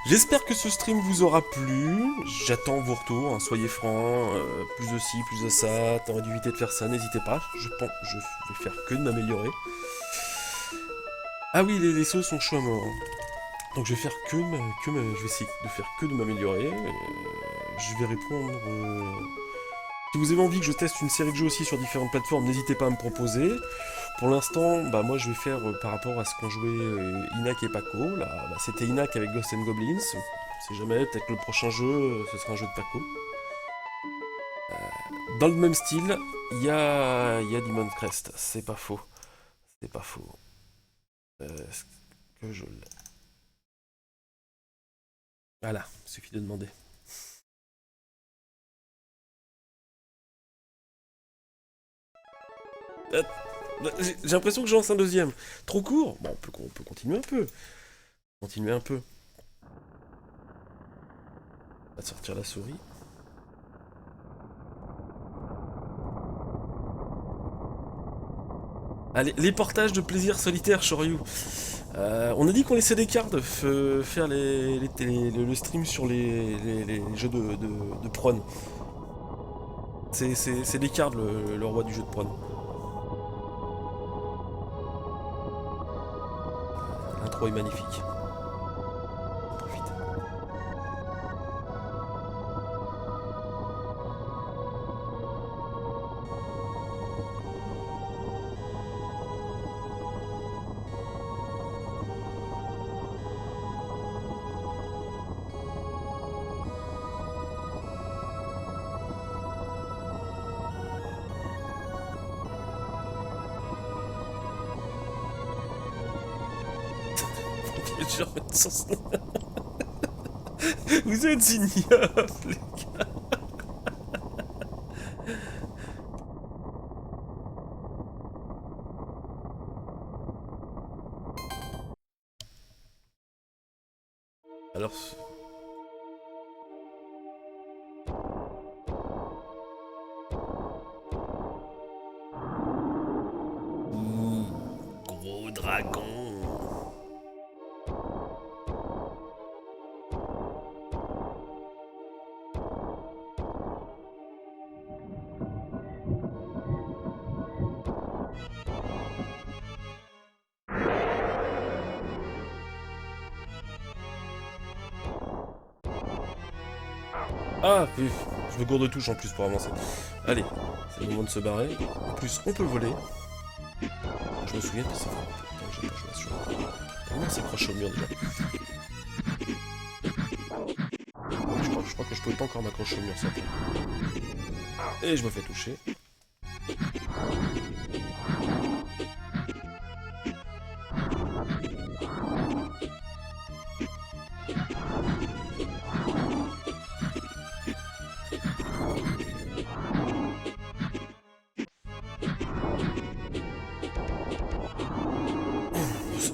J'espère que ce stream vous aura plu. J'attends vos retours, hein, soyez francs. Plus de ci, plus de ça. T'aurais dû éviter de faire ça, n'hésitez pas. Je vais faire que de m'améliorer. Ah oui, les sauts sont chauds à mort. Donc je vais faire je vais essayer de faire que de m'améliorer. Je vais répondre. Si vous avez envie que je teste une série de jeux aussi sur différentes plateformes, n'hésitez pas à me proposer. Pour l'instant, bah moi je vais faire par rapport à ce qu'ont joué Inak et Paco. Là, bah, c'était Inak avec Ghosts and Goblins. On sait jamais, peut-être que le prochain jeu, ce sera un jeu de Paco. Dans le même style, il y a Demon's Crest. C'est pas faux. C'est pas faux. Est-ce que je l'ai? Voilà, il suffit de demander. J'ai l'impression que j'en lance un deuxième. Trop court. Bon, on peut continuer un peu. Continuer un peu. On va sortir la souris. Allez, les portages de plaisir solitaire, Shoryu. On a dit qu'on laissait des cartes faire le stream sur les jeux de prône. C'est des cartes, le roi du jeu de prône. L'intro est magnifique. On profite. Genre, vous êtes ignobles, les gars. Alors... Ouh, gros dragon. Ah, je me gourde de touche en plus pour avancer. Allez, c'est le moment de se barrer. En plus, on peut voler. Je me souviens que ça fait un peu de temps que j'ai pas joué à ce jeu. Comment c'est accroché au mur déjà? Je crois que je pouvais pas encore m'accrocher au mur, ça. Et je me fais toucher.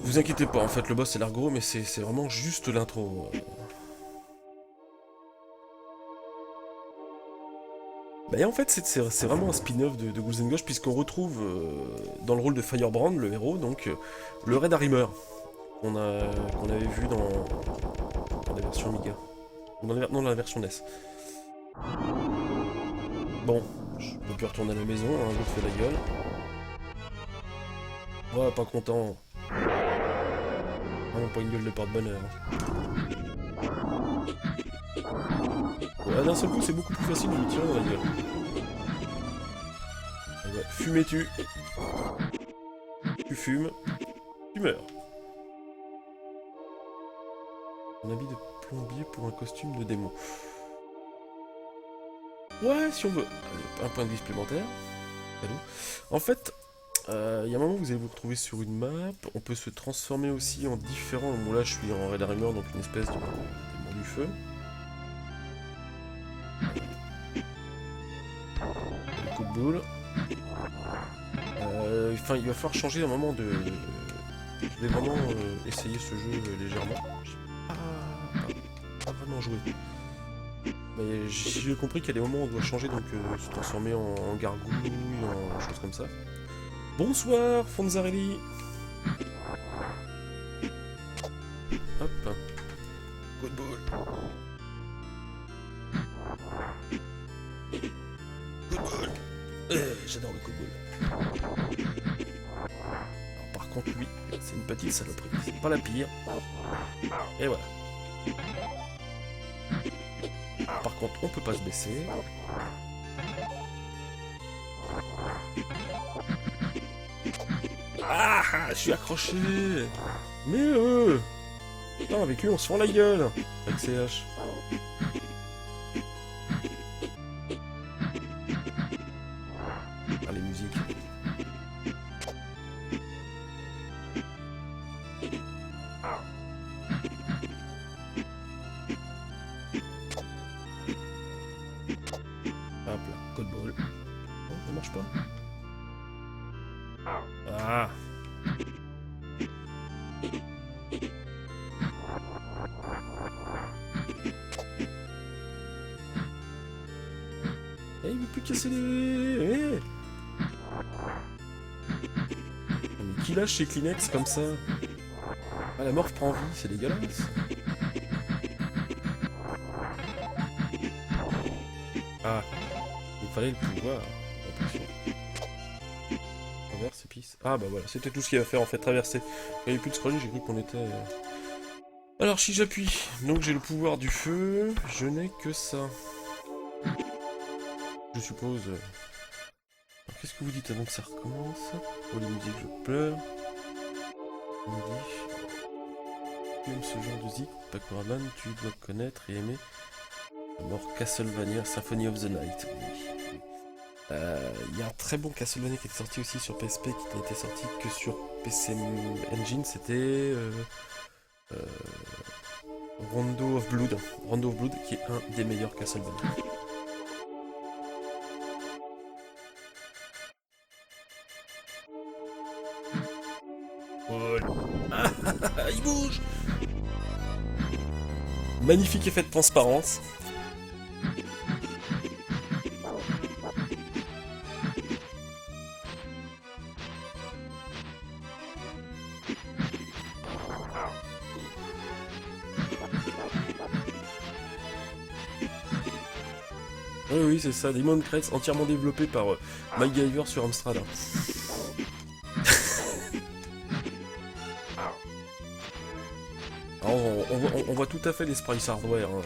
Vous inquiétez pas, en fait, le boss est l'argot, mais c'est vraiment juste l'intro. Bah, en fait, c'est vraiment un spin-off de Ghouls 'n Ghosts, puisqu'on retrouve dans le rôle de Firebrand, le héros, donc le Red Harrimer, qu'on avait vu dans la version Amiga. Ou dans la version NES. Bon, je peux plus retourner à la maison, hein, je te fais la gueule. Ouais, pas content. Vraiment pas une gueule de porte-bonheur. Ouais, d'un seul coup, c'est beaucoup plus facile de lui tirer dans la gueule. Ouais, fumez-tu. Tu fumes. Tu meurs. Un habit de plombier pour un costume de démon. Ouais, si on veut. Allez, un point de vie supplémentaire. Cadeau. En fait, il y a un moment où vous allez vous retrouver sur une map. On peut se transformer aussi en différents. Bon, là, je suis en Red Harrimer, donc une espèce de démon du feu. Un coup de boule. Enfin, il va falloir changer un moment de... Je vais vraiment essayer ce jeu légèrement. J'ai pas vraiment joué. Mais j'ai compris qu'il y a des moments où on doit changer, donc se transformer en gargouille, en choses comme ça. Bonsoir, Fonzarelli. Hop. Good ball. Good ball. J'adore le good ball. Alors, par contre, lui, c'est une petite saloperie. C'est pas la pire. Et voilà. Par contre, on peut pas se baisser. Ah, je suis accroché. Mais putain, avec lui, on se fend la gueule. Avec CH. Ah, les musiques. Hop là, code ball. Oh, ça marche pas. Ah. Eh, il veut plus casser les... Mais qui lâche chez Kleenex comme ça? Ah, la morph prend vie, c'est dégueulasse. Ah, il fallait le pouvoir. Traverse et pisse. Ah bah voilà, c'était tout ce qu'il y avait à faire en fait, traverser. Il n'y avait plus de scrolling, j'ai cru qu'on était... Alors si j'appuie, donc j'ai le pouvoir du feu, je n'ai que ça. Je suppose... Qu'est-ce que vous dites avant que ça recommence? Oh les musiques, je pleure. On me dit... Même ce genre de zik, Pakuraman, tu dois connaître et aimer. La mort Castlevania Symphony of the Night. Oui. Il y a un très bon Castlevania qui était sorti aussi sur PSP, qui n'était sorti que sur PC Engine, c'était Rondo of Blood. Rondo of Blood qui est un des meilleurs Castlevania. Oh. Ah, il bouge. Magnifique effet de transparence. Oui, c'est ça, Demon Crest entièrement développé par MacGyver sur Amstrad. Alors, on voit tout à fait les sprites hardware, hein,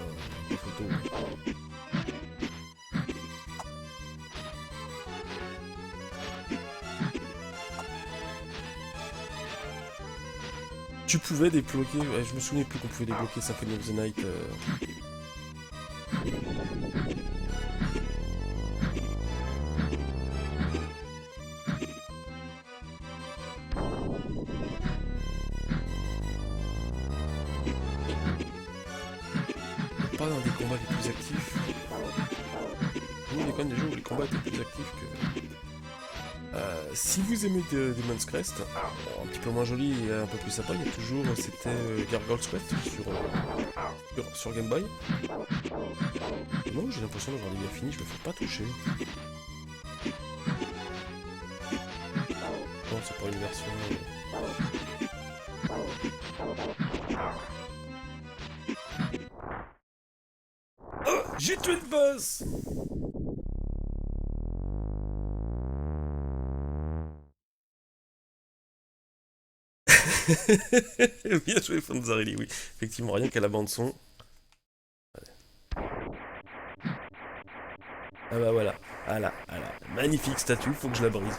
les photos. Tu pouvais débloquer, ouais, je me souviens plus qu'on pouvait débloquer Symphony of the Night. Pas dans des combats les plus actifs. Nous, il y a quand même des jeux où les combats étaient plus actifs que... si vous aimez Demon's Crest, un petit peu moins joli et un peu plus sympa, il y a toujours, c'était Gargoyle's Quest sur Game Boy. Non, j'ai l'impression d'avoir déjà fini, je me fais pas toucher. Non, c'est pas une version... Oh, j'ai tué le boss! Bien joué Fonzarelli, oui. Effectivement, rien qu'à la bande son. Ah bah voilà. Voilà. Magnifique statue, faut que je la brise.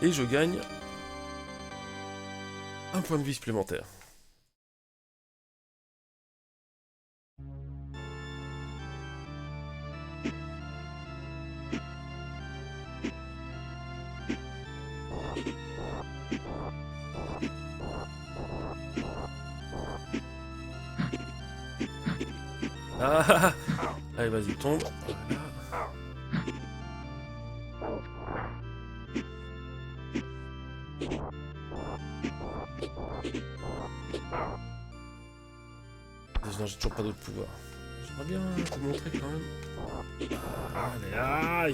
Et je gagne un point de vie supplémentaire. Ah, allez, vas-y, tombe. Voilà. J'ai toujours pas d'autres pouvoirs. J'aimerais bien vous montrer quand même. Allez,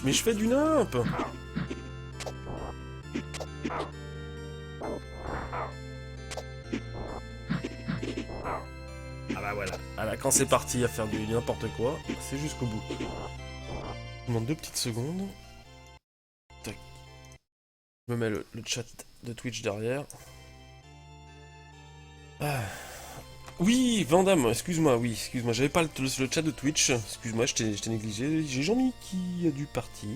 mais je fais du nimp. Ah bah voilà. Ah quand c'est parti à faire du n'importe quoi, c'est jusqu'au bout. Je demande 2 petites secondes. Tac. Je me mets le chat de Twitch derrière. Ah. Oui, Vandame, excuse-moi, j'avais pas le chat de Twitch, excuse-moi, je t'ai négligé, j'ai Jean-Mi qui a dû partir.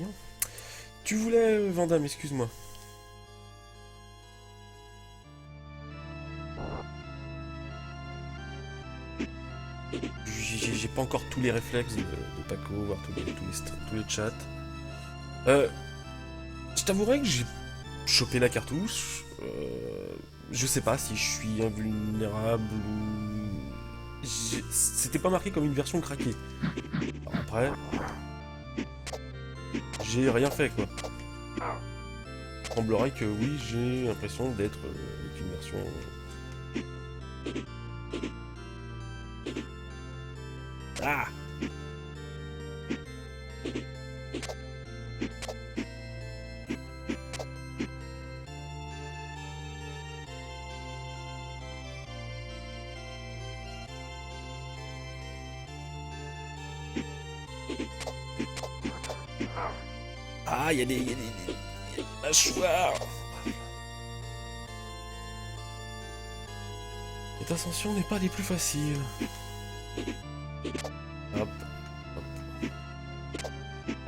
Tu voulais, Vandame, excuse-moi. J'ai pas encore tous les réflexes de Paco, voir tous les chats. Je t'avouerai que j'ai chopé la cartouche. Je sais pas si je suis invulnérable ou... C'était pas marqué comme une version craquée. Alors après... J'ai rien fait, quoi. Il semblerait que oui, j'ai l'impression d'être avec une version... Ah! Ah, il y a des mâchoires. Cette ascension n'est pas des plus faciles. Hop.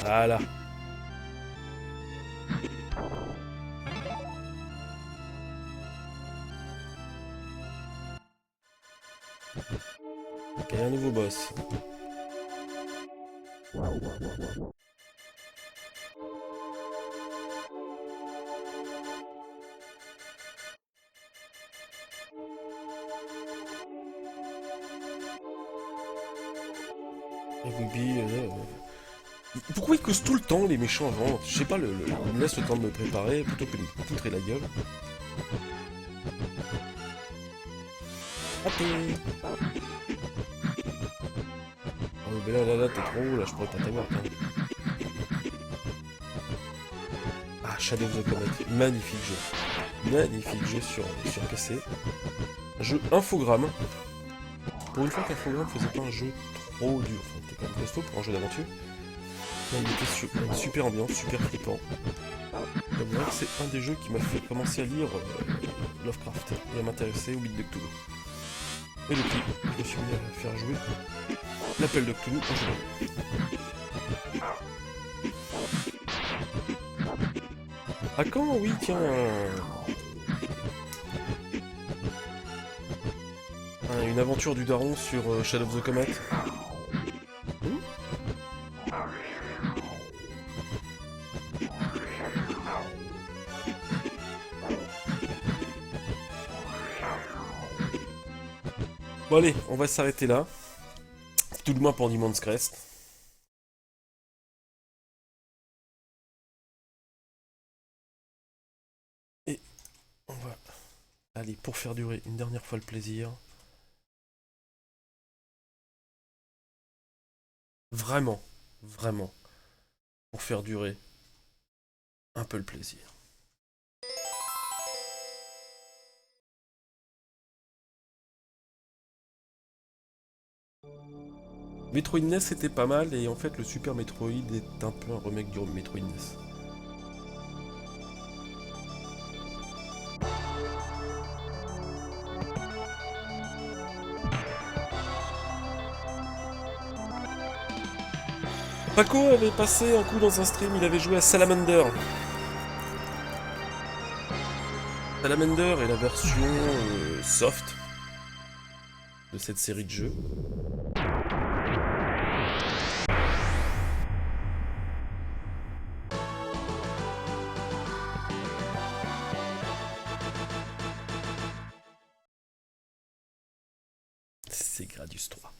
Voilà. Ok, un nouveau boss. Pourquoi ils causent tout le temps les méchants avant? Je sais pas, ils me laissent le temps de me préparer plutôt que de me poutrer la gueule. Raté. Oh mais là, t'es trop haut, là, je pourrais pas t'avoir. Ah, Shadow of the Comet, magnifique jeu. Magnifique jeu sur PC. Un jeu infogramme. Pour une fois qu'Infogrames faisait pas un jeu trop dur, enfin, c'était quand même costaud pour un jeu d'aventure. Il était une super ambiance, super flippant. C'est un des jeux qui m'a fait commencer à lire Lovecraft et à m'intéresser au mythe de Cthulhu. Et depuis, je me suis mis à faire jouer l'appel de Cthulhu en jeu. Ah quand oui, tiens. Une aventure du daron sur Shadow of the Comet. Bon allez, on va s'arrêter là. Tout le moins pour Demon's Crest. Et on va aller pour faire durer une dernière fois le plaisir. Vraiment, vraiment, pour faire durer un peu le plaisir. Metroid NES c'était pas mal et en fait le Super Metroid est un peu un remake du Metroid NES. Paco avait passé un coup dans un stream, il avait joué à Salamander. Salamander est la version soft de cette série de jeux. C'est Gradius 3.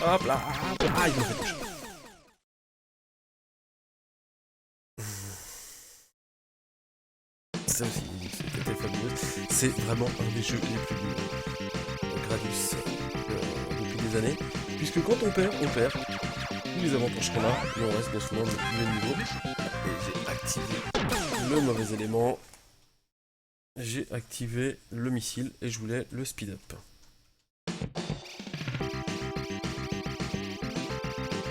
Hop là, ah, il me fait toucher. Ça aussi, c'était fabuleux. C'est vraiment un des jeux les plus Gradius depuis des années. Puisque quand on perd, tous les avantages qu'on a, et on reste bien souvent le même niveau. Et j'ai activé le mauvais élément. J'ai activé le missile et je voulais le speed up.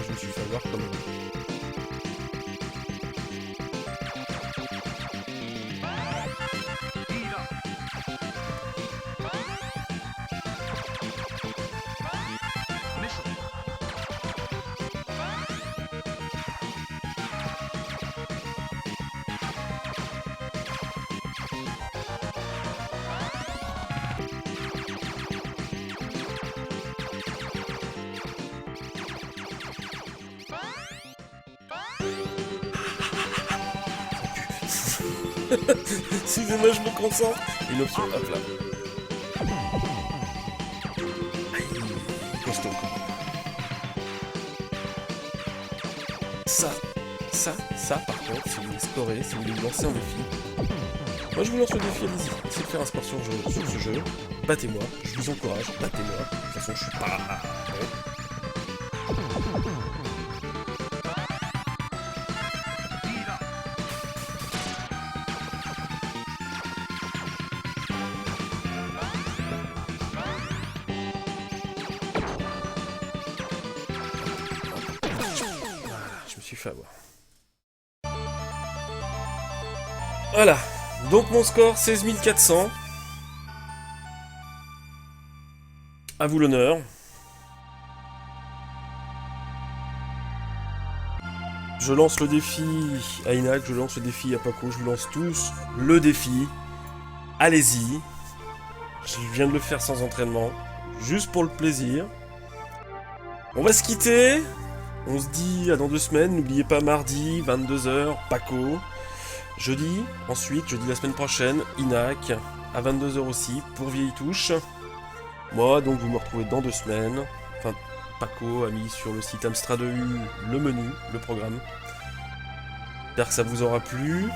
Je me suis fait avoir comme... Excusez-moi, je me concentre. Une option, hop là. Aïe, costaud. Ça, par contre, si vous voulez scorer, si vous voulez lancer un défi, moi je vous lance le défi, allez-y. Essayez de faire un score sur ce jeu. Battez-moi, je vous encourage, battez-moi. De toute façon, je suis pas... Fait avoir. Voilà, donc mon score 16 400. À vous l'honneur. Je lance le défi à Inac, je lance le défi à Paco, je vous lance tous le défi. Allez-y. Je viens de le faire sans entraînement, juste pour le plaisir. On va se quitter. On se dit à dans 2 semaines, n'oubliez pas mardi, 22h, Paco. Jeudi la semaine prochaine, Inac, à 22h aussi, pour Vieille Touche. Moi, donc, vous me retrouvez dans 2 semaines. Enfin, Paco a mis sur le site Amstrad EU le menu, le programme. J'espère que ça vous aura plu.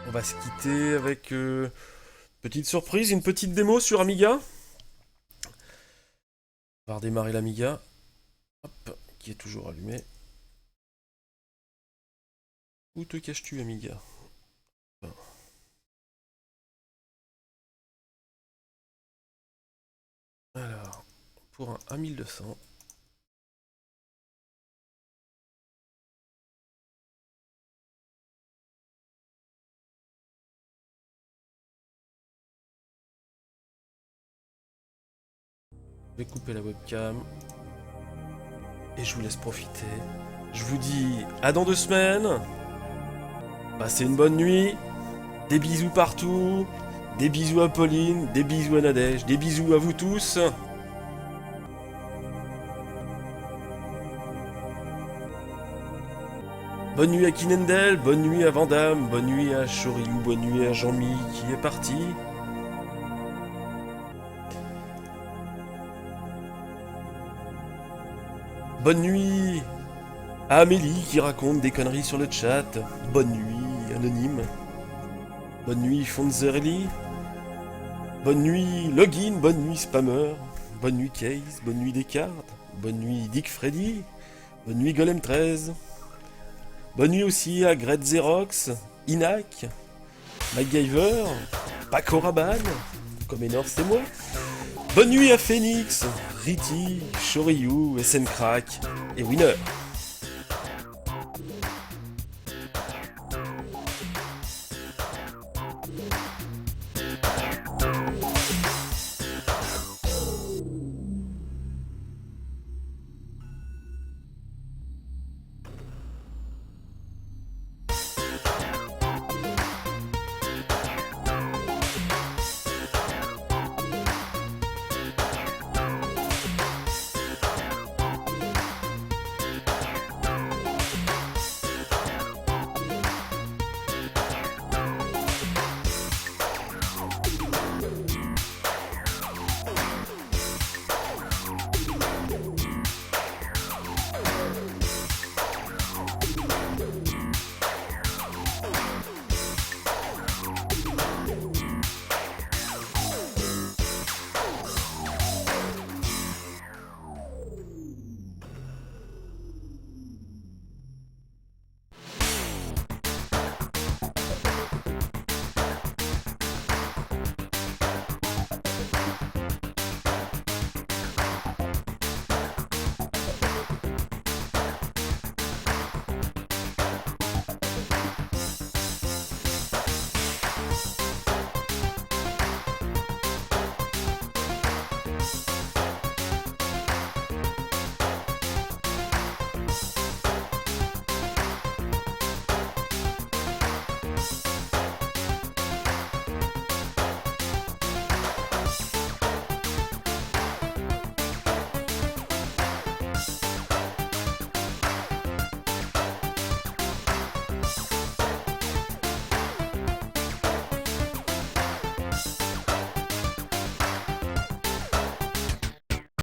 On va se quitter avec petite surprise, une petite démo sur Amiga. On va redémarrer l'Amiga. Hop, qui est toujours allumé. Où te caches-tu, Amiga? Alors, pour un A1200. Je vais couper la webcam. Et je vous laisse profiter. Je vous dis à dans 2 semaines. Passez une bonne nuit. Des bisous partout. Des bisous à Pauline. Des bisous à Nadège. Des bisous à vous tous. Bonne nuit à Kinendel. Bonne nuit à Vandame. Bonne nuit à Choriou. Bonne nuit à Jean-Mi qui est parti. Bonne nuit à Amélie qui raconte des conneries sur le chat. Bonne nuit Anonyme. Bonne nuit Fonzerelli. Bonne nuit Login. Bonne nuit Spammer. Bonne nuit Case. Bonne nuit Descartes. Bonne nuit Dick Freddy. Bonne nuit Golem 13. Bonne nuit aussi à Gret Xerox, Inac, MacGyver, Paco Rabanne, comme Enor c'est moi. Bonne nuit à Phoenix, Riti, Shoryu, SN Crack et Winner.